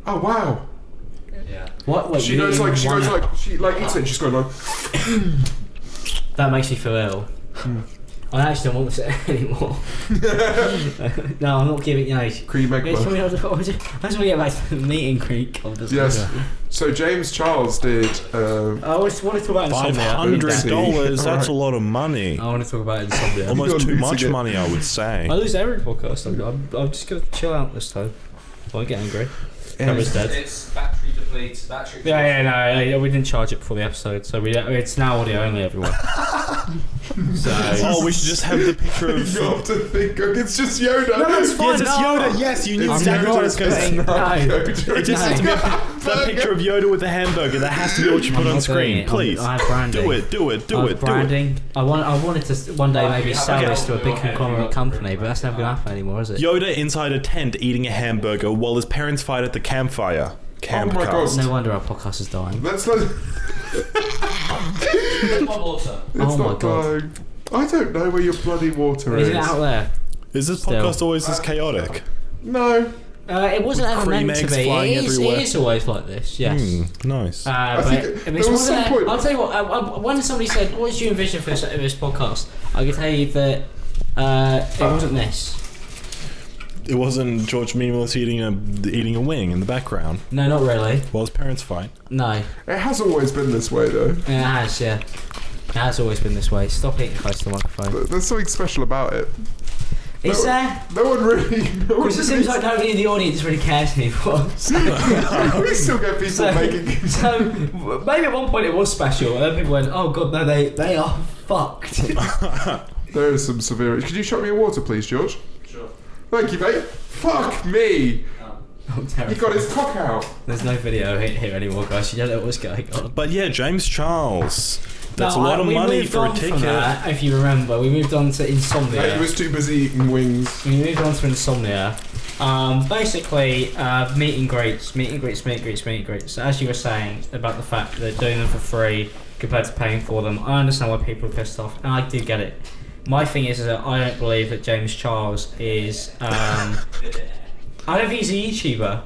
Speaker 2: Oh wow!
Speaker 5: Yeah.
Speaker 4: What? Wait,
Speaker 2: She
Speaker 4: you
Speaker 2: goes
Speaker 4: eating
Speaker 2: like she
Speaker 4: one-
Speaker 2: goes like she like eats it. and She's going like.
Speaker 4: That makes me feel ill. I actually don't want to say it anymore. No, I'm not giving. No.
Speaker 2: Cream egg.
Speaker 4: I just
Speaker 2: burn.
Speaker 4: want to get back to the meet and greet conversation.
Speaker 2: Yes. So James Charles did.
Speaker 4: I want to talk about insomnia.
Speaker 3: $500. That's
Speaker 2: Alright.
Speaker 3: a lot of money.
Speaker 4: I want to talk about insomnia.
Speaker 3: Almost
Speaker 2: You're
Speaker 3: too
Speaker 2: losing
Speaker 3: much
Speaker 2: it.
Speaker 3: money, I would say.
Speaker 4: I lose every podcast. I'm just gonna chill out this time. I get angry. Camera's dead.
Speaker 5: It's battery depleted. Battery.
Speaker 4: Yeah, no, we didn't charge it before the episode, so it's now audio only, everyone. So
Speaker 3: Oh, we should just have the picture of.
Speaker 2: You have to think, it's just Yoda.
Speaker 4: no, that's fine.
Speaker 3: Yes, it's Yoda. Yes, you knew
Speaker 2: It's
Speaker 3: exactly what I was going to say.
Speaker 2: Yoda.
Speaker 4: No.
Speaker 3: It just has to be that picture of Yoda with the hamburger. That has to be what you put on screen. Please.
Speaker 4: I have branding.
Speaker 3: Do it.
Speaker 4: Branding. I wanted to one day maybe sell
Speaker 5: okay.
Speaker 4: this to a big conglomerate company, but that's never going to happen anymore, is it?
Speaker 3: Yoda inside a tent eating a hamburger while his parents fight at the campfire. Campcast.
Speaker 4: No wonder our podcast is dying.
Speaker 2: Let's
Speaker 5: One water.
Speaker 2: It's
Speaker 4: Oh my
Speaker 2: not
Speaker 4: God.
Speaker 2: dying. I don't know where your bloody water is.
Speaker 4: Isn't it out there?
Speaker 3: Is this
Speaker 4: Still.
Speaker 3: podcast always this chaotic?
Speaker 2: No.
Speaker 4: It wasn't
Speaker 3: With
Speaker 4: ever
Speaker 3: cream
Speaker 4: meant to
Speaker 3: eggs
Speaker 4: be.
Speaker 3: flying
Speaker 4: It
Speaker 3: everywhere.
Speaker 4: is always like this, yes.
Speaker 3: Nice.
Speaker 2: I think
Speaker 4: But
Speaker 2: there
Speaker 4: it's
Speaker 2: was some point-
Speaker 4: I'll tell you what. When somebody said, "What did you envision for this podcast?" I can tell you that it wasn't this.
Speaker 3: It wasn't George Minimalist eating a wing in the background
Speaker 4: No, not really.
Speaker 3: while his parents fight.
Speaker 4: No,
Speaker 2: It has always been this way, though.
Speaker 4: it has. Yeah, it has always been this way. Stop eating close to the microphone.
Speaker 2: There's something special about it.
Speaker 4: Is there?
Speaker 2: No one really. No one
Speaker 4: Because it seems like nobody in the audience really cares anymore.
Speaker 2: we still get people
Speaker 4: So-
Speaker 2: making.
Speaker 4: So maybe at one point it was special, and then people went, "Oh God, no, they are fucked."
Speaker 2: There is some severe. Could you shot me a water, please, George?
Speaker 5: Sure.
Speaker 2: Thank you, mate. Fuck me.
Speaker 4: I'm
Speaker 2: He
Speaker 4: terrified.
Speaker 2: got his cock out.
Speaker 4: There's no video here anymore, guys. You don't know what's going on.
Speaker 3: But yeah, James Charles. That's
Speaker 4: No,
Speaker 3: a lot of
Speaker 4: we
Speaker 3: money
Speaker 4: moved
Speaker 3: for a
Speaker 4: on from
Speaker 3: ticket.
Speaker 4: that, if you remember, we moved on to Insomnia.
Speaker 2: Mate, he was too busy eating wings.
Speaker 4: We moved on to Insomnia. Basically, meet and greets. So as you were saying about the fact that they're doing them for free compared to paying for them, I understand why people are pissed off, and I do get it. My thing is that I don't believe that James Charles is. I don't think he's a YouTuber.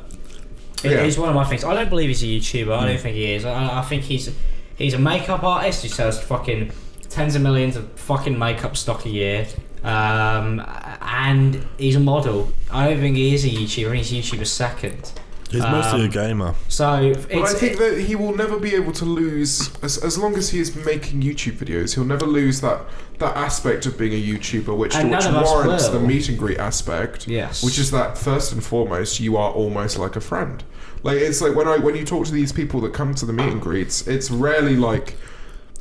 Speaker 4: It's one of my things. I don't believe he's a YouTuber. I don't think he is. I think he's a makeup artist who sells fucking tens of millions of fucking makeup stock a year. And he's a model. I don't think he is a YouTuber. He's a YouTuber second.
Speaker 3: He's mostly a gamer.
Speaker 4: So
Speaker 2: But I think that he will never be able to lose, as long as he is making YouTube videos, he'll never lose that aspect of being a YouTuber, which
Speaker 4: And none of us
Speaker 2: warrants the
Speaker 4: will.
Speaker 2: meet and greet aspect.
Speaker 4: Yes.
Speaker 2: Which is that first and foremost, you are almost like a friend. Like it's like when you talk to these people that come to the meet and greets, it's rarely like,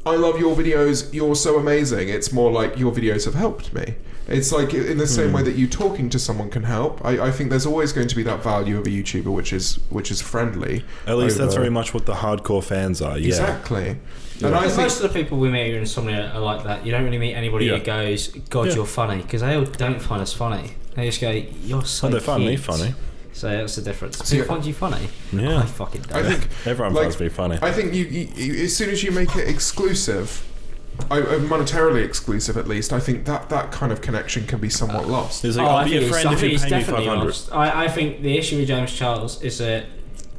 Speaker 2: I love your videos, you're so amazing. It's more like, your videos have helped me. It's like in the same way that you talking to someone can help. I think there's always going to be that value of a YouTuber, which is friendly.
Speaker 3: At least that's
Speaker 2: over-
Speaker 3: very much what the hardcore fans are. Yeah.
Speaker 2: Exactly. And I think
Speaker 4: most of the people we meet in Insomnia are like that. You don't really meet anybody
Speaker 3: Yeah.
Speaker 4: who goes, "God,
Speaker 3: Yeah.
Speaker 4: you're funny," because they all don't find us funny. They just go, "You're so."
Speaker 3: Oh, they find me
Speaker 4: cute."
Speaker 3: funny.
Speaker 4: So that's the difference.
Speaker 2: See,
Speaker 4: People find you funny.
Speaker 3: Yeah.
Speaker 4: I fucking don't.
Speaker 2: I think
Speaker 3: Everyone
Speaker 2: like,
Speaker 3: finds me funny.
Speaker 2: I think you as soon as you make it exclusive, monetarily exclusive at least, I think that kind of connection can be somewhat lost.
Speaker 3: It's like,
Speaker 4: I
Speaker 3: I'll be
Speaker 4: think
Speaker 3: a
Speaker 4: it's-
Speaker 3: friend
Speaker 4: I
Speaker 3: if
Speaker 4: think
Speaker 3: you
Speaker 4: it's
Speaker 3: pay me
Speaker 4: definitely
Speaker 3: 500.
Speaker 4: lost. I think the issue with James Charles is that,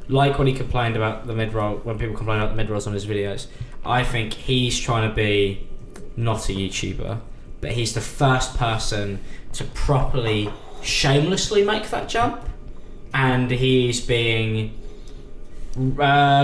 Speaker 4: like when he complained about the mid-roll, when people complain about the mid-rolls on his videos, I think he's trying to be not a YouTuber, but he's the first person to properly, shamelessly make that jump, and he's being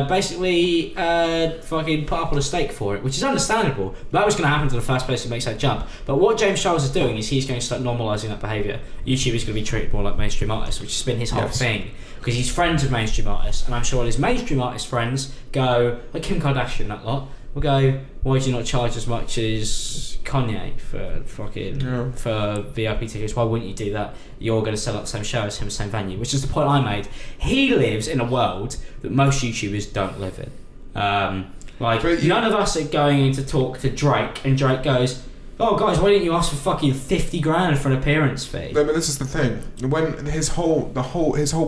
Speaker 4: basically fucking put up on a stake for it, which is understandable. That was going to happen to the first person who makes that jump. But what James Charles is doing is he's going to start normalising that behaviour. YouTube is going to be treated more like mainstream artists, which has been his whole
Speaker 2: Yes.
Speaker 4: thing. Because he's friends with mainstream artists, and I'm sure all his mainstream artist friends go, like Kim Kardashian, that lot, will go, why do you not charge as much as Kanye for fucking for VIP tickets? Why wouldn't you do that? You're going to sell out the same show as him, the same venue, which is the point I made. He lives in a world that most YouTubers don't live in.
Speaker 2: But
Speaker 4: None of us are going in to talk to Drake, and Drake goes, "Oh guys, why didn't you ask for fucking 50 grand for an appearance fee?"
Speaker 2: No, but this is the thing. When his whole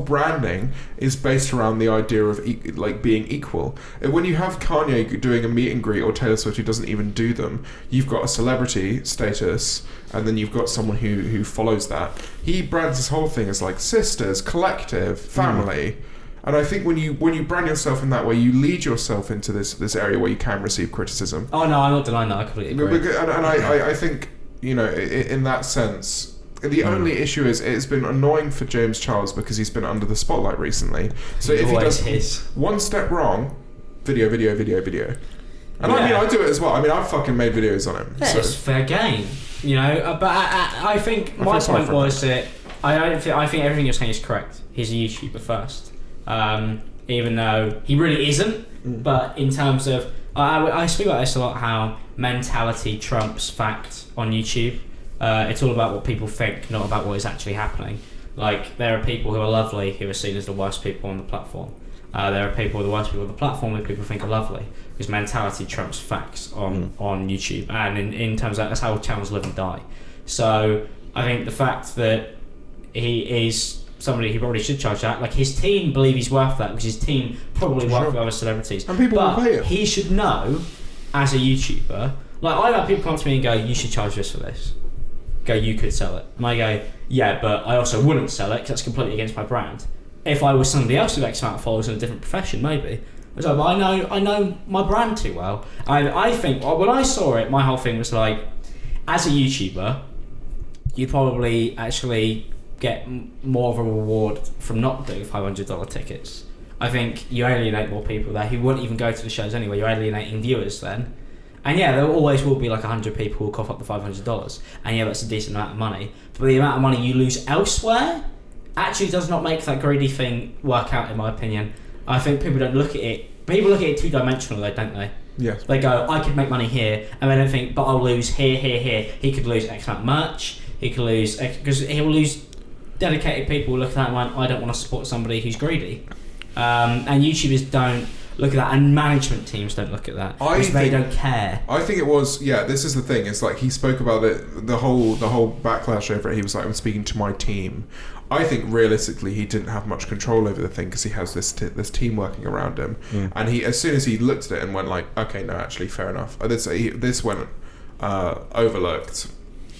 Speaker 2: branding is based around the idea of like being equal. And when you have Kanye doing a meet and greet, or Taylor Swift who doesn't even do them, you've got a celebrity status, and then you've got someone who follows that. He brands his whole thing as like sisters, collective, family. And I think when you brand yourself in that way, you lead yourself into this area where you can receive criticism.
Speaker 4: Oh no, I'm not denying that. I completely agree.
Speaker 2: And I think, you know, in that sense, the only issue is it's been annoying for James Charles because he's been under the spotlight recently. So if he
Speaker 4: Always
Speaker 2: does
Speaker 4: his.
Speaker 2: one step wrong, video. And
Speaker 4: Yeah.
Speaker 2: I mean, I do it as well. I mean, I've fucking made videos on him.
Speaker 4: Yeah,
Speaker 2: So.
Speaker 4: it's fair game, you know. But I think
Speaker 2: I
Speaker 4: my
Speaker 2: feel sorry
Speaker 4: point
Speaker 2: for
Speaker 4: was that I think everything you're saying is correct. He's a YouTuber first, even though he really isn't. But in terms of I speak about this a lot, how mentality trumps fact on YouTube. It's all about what people think, not about what is actually happening. Like, there are people who are lovely who are seen as the worst people on the platform. There are people, the worst people on the platform, who people think are lovely. Because mentality trumps facts on YouTube. And in terms of that's how channels live and die. So I think the fact that he is somebody who probably should charge that, like his team believe he's worth that, because his team probably work with other celebrities.
Speaker 2: And people will pay him.
Speaker 4: He should know, as a YouTuber, like I've had people come to me and go, you should charge this for this. Go, you could sell it. And I go, yeah, but I also wouldn't sell it because that's completely against my brand. If I was somebody else with X amount of followers in a different profession, maybe. So, but I know my brand too well. I think, when I saw it, my whole thing was like, as a YouTuber, you probably actually get more of a reward from not doing $500 tickets. I think you alienate more people there who wouldn't even go to the shows anyway. You're alienating viewers then. And yeah, there always will be like 100 people who will cough up the $500. And yeah, that's a decent amount of money. But the amount of money you lose elsewhere actually does not make that greedy thing work out, in my opinion. I think people don't look at it. People look at it two-dimensionally, don't they?
Speaker 2: Yes.
Speaker 4: They go, I could make money here, and they don't think, but I'll lose here, here, here. He could lose X amount of merch. He could lose, because he'll lose dedicated people who look at that and went, I don't want to support somebody who's greedy. And YouTubers don't look at that, and management teams don't look at that because they don't care.
Speaker 2: I think it was, this is the thing, it's like he spoke about it, the whole backlash over it. He was like, I'm speaking to my team. I think realistically he didn't have much control over the thing because he has this team working around him, and he, as soon as he looked at it and went like, okay, no, actually fair enough, this went overlooked,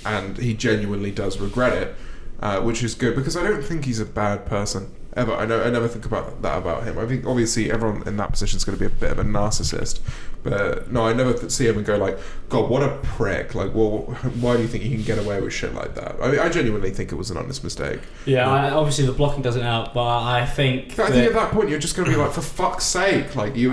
Speaker 2: and he genuinely does regret it, which is good, because I don't think he's a bad person ever. I never think about that about him. I think obviously everyone in that position is going to be a bit of a narcissist, but no, I never see him and go like, God, what a prick. Like, well, why do you think you can get away with shit like that? I genuinely think it was an honest mistake.
Speaker 4: Yeah, obviously the blocking doesn't help, but I think
Speaker 2: at that point you're just going to be like, for fuck's sake, like the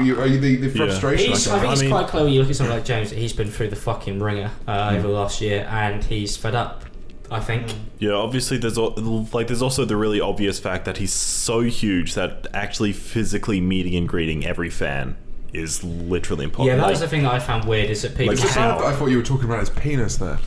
Speaker 2: frustration.
Speaker 4: I think it's quite clear when you look at someone like James that he's been through the fucking ringer over the last year, and he's fed up, I think.
Speaker 3: Yeah, obviously there's also the really obvious fact that he's so huge that actually physically meeting and greeting every fan is literally impossible.
Speaker 4: Yeah, that was the thing that I found weird, is that people...
Speaker 2: I thought you were talking about his penis there.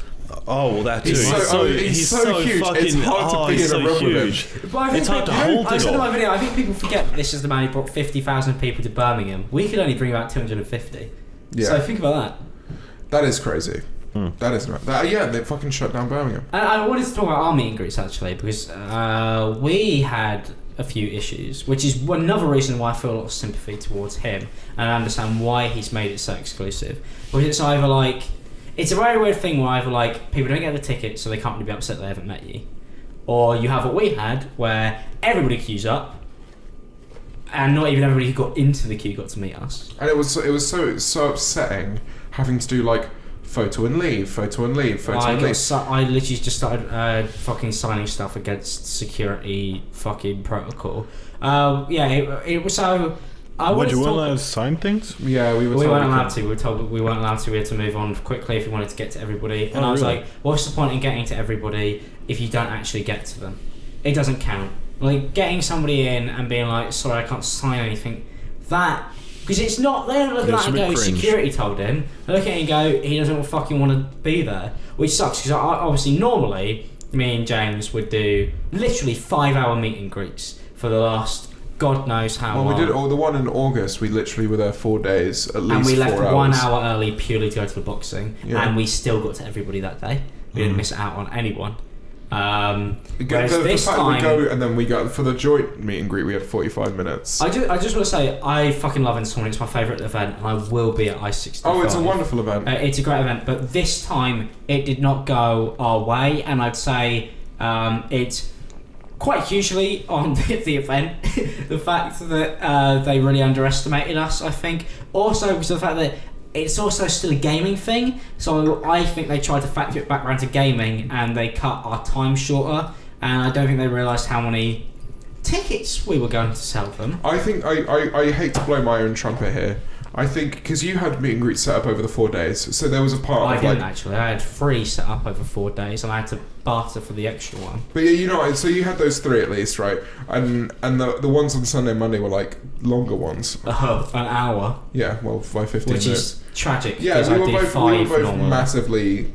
Speaker 3: Oh, well, that too.
Speaker 2: He's so huge.
Speaker 3: Fucking,
Speaker 2: it's hard to be in a room with him.
Speaker 4: But I think
Speaker 3: it's hard to hold
Speaker 4: I
Speaker 3: it
Speaker 4: said in
Speaker 3: all.
Speaker 4: my video, I think people forget that this is the man who brought 50,000 people to Birmingham. We could only bring about 250.
Speaker 2: Yeah.
Speaker 4: So think about that.
Speaker 2: That is crazy. That is not. They fucking shut down Birmingham.
Speaker 4: And I wanted to talk about our meet and greets actually, because we had a few issues, which is another reason why I feel a lot of sympathy towards him, and I understand why he's made it so exclusive. Because it's either like, it's a very weird thing where either like people don't get the ticket, so they can't really be upset they haven't met you, or you have what we had where everybody queues up, and not even everybody who got into the queue got to meet us.
Speaker 2: And it was so upsetting having to do like photo and leave.
Speaker 4: I literally just started fucking signing stuff against security fucking protocol. It was so.
Speaker 6: Would you want to sign things?
Speaker 2: Yeah, we
Speaker 4: weren't allowed to. We were told we weren't allowed to. We had to move on quickly if we wanted to get to everybody. And I was like, what's the point in getting to everybody if you don't actually get to them? It doesn't count. Like getting somebody in and being like, sorry, I can't sign anything. That. Because it's not, they don't look at that and go, cringe. Security told him. They look at it and go, he doesn't fucking want to be there. Which sucks, because obviously normally, me and James would do literally 5-hour meet and greets for the last God knows how long.
Speaker 2: Well, we did the one in August, we literally were there 4 days, at least 4 hours.
Speaker 4: And we left 1 hour early purely to go to the boxing.
Speaker 2: Yeah.
Speaker 4: And we still got to everybody that day. We didn't miss out on anyone.
Speaker 2: This time we go, and then we got for the joint meet and greet. We had 45 minutes.
Speaker 4: I just want to say I fucking love Insomnia. It's my favourite event, and I will be at I-65.
Speaker 2: Oh, it's a wonderful event.
Speaker 4: It's a great event, but this time it did not go our way, and I'd say it's quite hugely on the event. The fact that they really underestimated us, I think. Also because of the fact that it's also still a gaming thing, so I think they tried to factor it back around to gaming and they cut our time shorter, and I don't think they realised how many tickets we were going to sell them.
Speaker 2: I think I hate to blow my own trumpet here, I think because you had meet and greet set up over the 4 days, so there was a part
Speaker 4: I
Speaker 2: of
Speaker 4: didn't
Speaker 2: like.
Speaker 4: actually. I had 3 set up over 4 days, and I had to barter for the extra one.
Speaker 2: But yeah, so you had those 3 at least, right? And the ones on Sunday and Monday were like longer ones.
Speaker 4: An hour,
Speaker 2: Yeah, well, by 15
Speaker 4: which
Speaker 2: minutes.
Speaker 4: is tragic.
Speaker 2: Yeah,
Speaker 4: because
Speaker 2: we
Speaker 4: I
Speaker 2: were
Speaker 4: did
Speaker 2: both
Speaker 4: 5 normally.
Speaker 2: massively.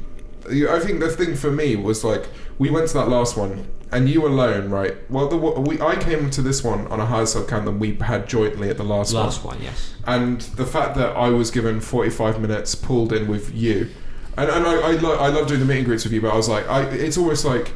Speaker 2: I think the thing for me was like we went to that last one and you alone, right? Well, I came to this one on a higher sub count than we had jointly at the last one.
Speaker 4: Last one, yes.
Speaker 2: And the fact that I was given 45 minutes pulled in with you, and I love doing the meet and greets with you, but I was like, it's almost like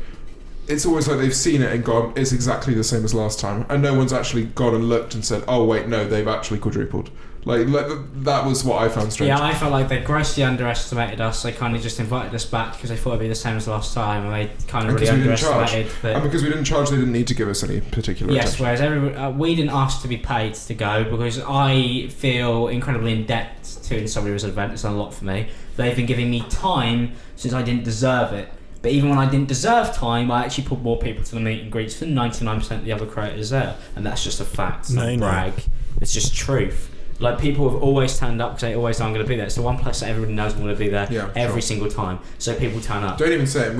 Speaker 2: they've seen it and gone, it's exactly the same as last time, and no one's actually gone and looked and said, oh wait, no, they've actually quadrupled. Like that was what I found strange.
Speaker 4: Yeah, I felt like they grossly underestimated us. They kind of just invited us back because they thought it'd be the same as last time, and they kind of really underestimated that.
Speaker 2: And because we didn't charge, they didn't need to give us any particular
Speaker 4: Yes,
Speaker 2: attention.
Speaker 4: whereas we didn't ask to be paid to go because I feel incredibly in debt to somebody who's an event. It's done a lot for me. They've been giving me time since I didn't deserve it. But even when I didn't deserve time, I actually put more people to the meet and greets than 99% of the other creators there. And that's just a fact. It's not a brag. It's just truth. Like, people have always turned up because they always know I'm going to be there. It's the one place that everybody knows I'm going to be there every single time. So people turn up.
Speaker 2: We don't even say it in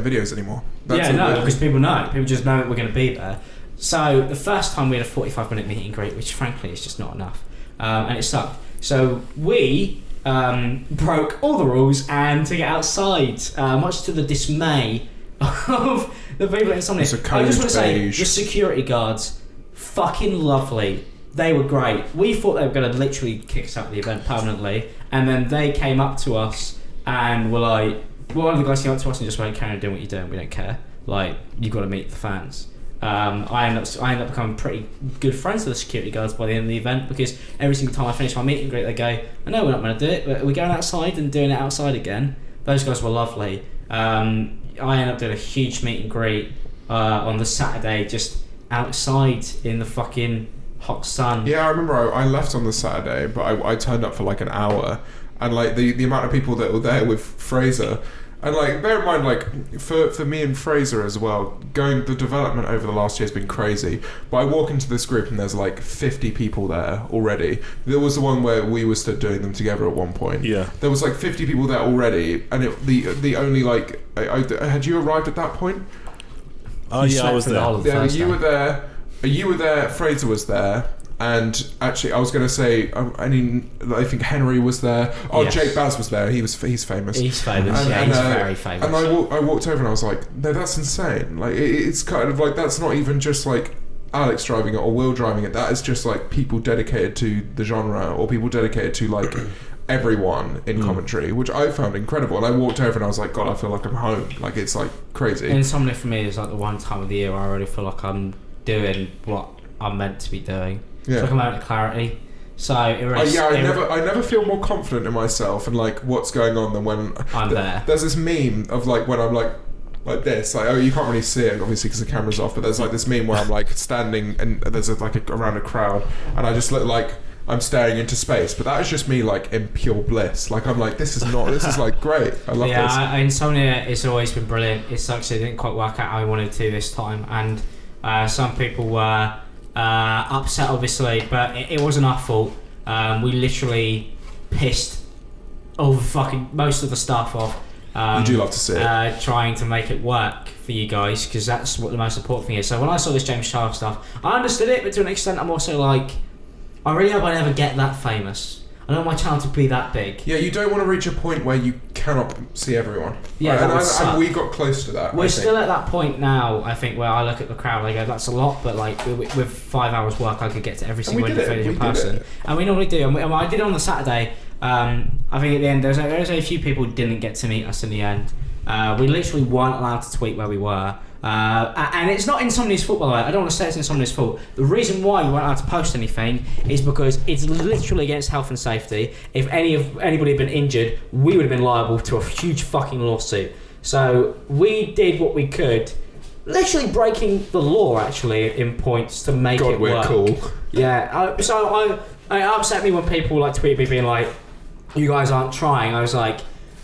Speaker 2: videos anymore.
Speaker 4: Because people know. People just know that we're going to be there. So the first time we had a 45-minute meet and greet, which frankly is just not enough. And it sucked. So we broke all the rules and to get outside, much to the dismay of the people at Insomnia.
Speaker 2: It's a
Speaker 4: I just want to say,
Speaker 2: beige.
Speaker 4: the security guards, fucking lovely. They were great. We thought they were going to literally kick us out of the event permanently, and then they came up to us and were like, one of the guys came up to us and just went, carry on doing what you're doing, we don't care. Like, you've got to meet the fans. I ended up becoming pretty good friends with the security guards by the end of the event, because every single time I finish my meet and greet, they go, I know we're not going to do it, but we're going outside and doing it outside again. Those guys were lovely. I ended up doing a huge meet and greet on the Saturday, just outside in the fucking hot sun.
Speaker 2: Yeah, I remember I left on the Saturday, but I turned up for like an hour, and like the amount of people that were there with Fraser, and like bear in mind, like for me and Fraser as well, the development over the last year has been crazy. But I walk into this group and there's like 50 people there already. There was the one where we were still doing them together at one point.
Speaker 3: Yeah,
Speaker 2: there was like 50 people there already, and the only like had you arrived at that point?
Speaker 3: Oh yeah, I was there.
Speaker 2: Yeah, you were there. You were there. Fraser was there. And actually, I was going to say, I think Henry was there. Oh, yes. Jake Baz was there. He's famous.
Speaker 4: He's famous. He's very famous.
Speaker 2: And I walked over and I was like, no, that's insane. Like, it's kind of like, that's not even just like Alex driving it or Will driving it. That is just like people dedicated to the genre, or people dedicated to like everyone in commentary, which I found incredible. And I walked over and I was like, God, I feel like I'm home. Like, it's like crazy.
Speaker 4: Insomnia for me is like the one time of the year where I really feel like I'm doing what I'm meant to be doing.
Speaker 2: Yeah.
Speaker 4: It's like a moment of clarity. So I
Speaker 2: never feel more confident in myself and like what's going on than when
Speaker 4: I'm there.
Speaker 2: There's this meme of like when I'm like this, like, oh, you can't really see it obviously because the camera's off, but there's like this meme where I'm like standing and there's around a crowd and I just look like I'm staring into space, but that is just me like in pure bliss. Like, I'm like, this is like great. I love this.
Speaker 4: Yeah, Insomnia has always been brilliant. It sucks it didn't quite work out how I wanted to this time, and some people were upset obviously, but it wasn't our fault. We literally pissed fucking most of the stuff off.
Speaker 2: You do love to see it.
Speaker 4: Trying to make it work for you guys, because that's what the most important thing is. So when I saw this James Charles stuff, I understood it, but to an extent I'm also like, I really hope I never get that famous. I don't want my channel to be that big.
Speaker 2: Yeah, you don't want to reach a point where you cannot see everyone.
Speaker 4: Yeah,
Speaker 2: and we got close to that.
Speaker 4: We're still at that point now, I think, where I look at the crowd and I go, that's a lot, but like with 5 hours work I could get to every single individual person. And we normally do. And I did it on the Saturday. I think at the end, there's a few people who didn't get to meet us in the end. We literally weren't allowed to tweet where we were. And it's not Insomnia's fault, by the way. I don't want to say it's Insomnia's fault. The reason why we weren't allowed to post anything is because it's literally against health and safety. If anybody had been injured, we would have been liable to a huge fucking lawsuit. So we did what we could, literally breaking the law actually in points to make it work.
Speaker 2: God, we're cool.
Speaker 4: Yeah. So it upset me when people like tweet me being like, "You guys aren't trying." I was like,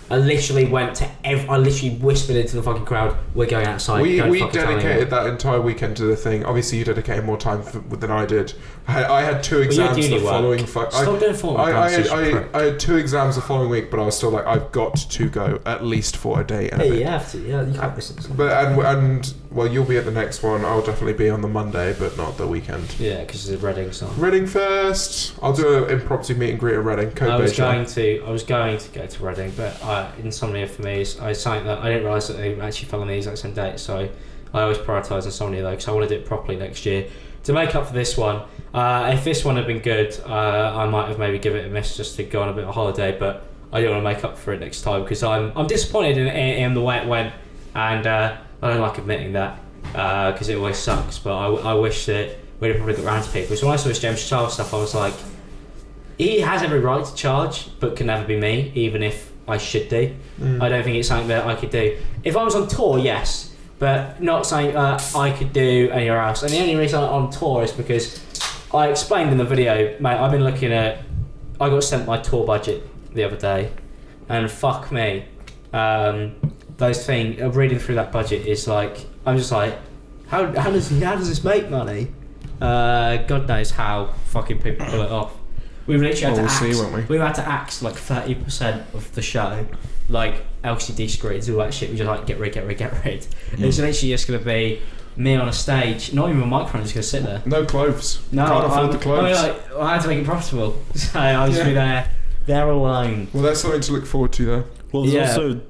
Speaker 4: I literally went to I literally whispered into the fucking crowd, "We're going outside."
Speaker 2: We
Speaker 4: Don't fucking tell anyone."
Speaker 2: dedicated that entire weekend to the thing. Obviously, you dedicated more time than I did. I had 2 exams
Speaker 4: uni
Speaker 2: the
Speaker 4: work.
Speaker 2: following.
Speaker 4: Stop doing formal classes, you prick.
Speaker 2: I had 2 exams the following week, but I was still like, I've got to go at least for a day. And a
Speaker 4: Yeah,
Speaker 2: bit.
Speaker 4: you have to. Yeah, you can't listen to someone.
Speaker 2: But and well, you'll be at the next one. I'll definitely be on the Monday, but not the weekend.
Speaker 4: Yeah, because it's a Reading song.
Speaker 2: Reading first. I'll do an impromptu meet and greet at Reading.
Speaker 4: I was going to go to Reading, but insomnia for me is something that I didn't realise that they actually fell on the exact same date. So I always prioritise insomnia though, because I want to do it properly next year to make up for this one. If this one had been good, I might have maybe given it a miss just to go on a bit of a holiday, but I do want to make up for it next time because I'm disappointed in the way it went, and I don't like admitting that because it always sucks. But I wish that we'd have probably got round to people. So when I saw this James Charles stuff, I was like, he has every right to charge, but can never be me, even if I should do. I don't think it's something that I could do. If I was on tour, yes, but not something that I could do anywhere else. And the only reason I'm on tour is because I explained in the video, mate, I've been looking at... I got sent my tour budget the other day, and fuck me. Those things, reading through that budget is like... I'm just like, how does this make money? God knows how fucking people pull it off. We've literally had to axe.
Speaker 2: We'll see, won't we?
Speaker 4: We've had to axe like 30% of the show, like LCD screens, all that shit. We just like get rid. It's literally just gonna be me on a stage, not even a microphone, just gonna sit there.
Speaker 2: No clothes.
Speaker 4: No,
Speaker 2: Can't afford the clothes.
Speaker 4: I had to make it profitable, so I'll just be there alone.
Speaker 2: Well, that's something to look forward to, though.
Speaker 3: Well, there's also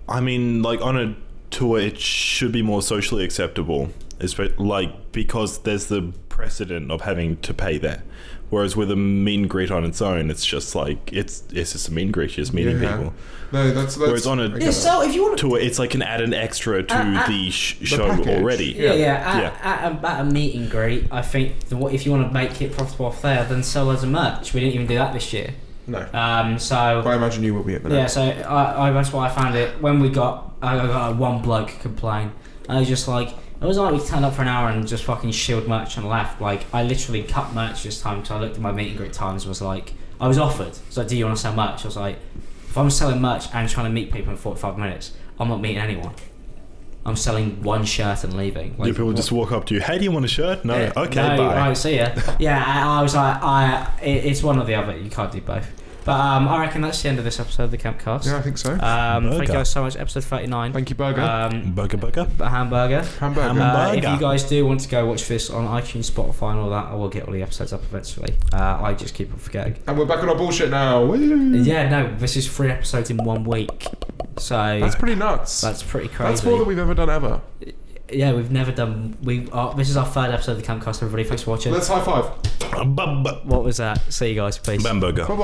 Speaker 3: I mean, like on a tour, it should be more socially acceptable, because there's the precedent of having to pay there. Whereas with a meet and greet on its own, it's just like it's just a meet and greet, just meeting people.
Speaker 2: No, that's
Speaker 3: whereas on a
Speaker 4: so if you want
Speaker 3: tour, it's like an added extra to the show
Speaker 2: package.
Speaker 3: already.
Speaker 4: At a meet and greet, I think if you want to make it profitable off there, then sell loads of merch. We didn't even do that this year.
Speaker 2: No.
Speaker 4: So
Speaker 2: I imagine you will be at the next.
Speaker 4: So I that's why I found it when I got one bloke complain. I was just like, it was like we turned up for an hour and just fucking shilled merch and left. Like, I literally cut merch this time, so I looked at my meet and greet times and was like, I was offered. So, do you want to sell merch? I was like, if I'm selling merch and trying to meet people in 45 minutes, I'm not meeting anyone. I'm selling one shirt and leaving. Like,
Speaker 3: people just walk up to you, hey, do you want a shirt? No, okay,
Speaker 4: no,
Speaker 3: bye.
Speaker 4: Right, see ya. I was like, it's one or the other. You can't do both. But I reckon that's the end of this episode of the Campcast.
Speaker 2: Yeah, I think so.
Speaker 4: Thank you guys so much. Episode 39.
Speaker 2: Thank you, Burger.
Speaker 3: Burger.
Speaker 2: Hamburger.
Speaker 4: If you guys do want to go watch this on iTunes, Spotify and all that, I will get all the episodes up eventually. I just keep on forgetting.
Speaker 2: And we're back on our bullshit now. Woo.
Speaker 4: Yeah, no, this is 3 episodes in 1 week. So
Speaker 2: that's pretty nuts.
Speaker 4: That's pretty crazy.
Speaker 2: That's more than we've ever done ever.
Speaker 4: Yeah, we've never done... this is our 3rd episode of the Campcast, everybody. Thanks for watching.
Speaker 2: Let's high five.
Speaker 4: What was that? See you guys, peace.
Speaker 3: Bamburger.
Speaker 2: Bye-bye.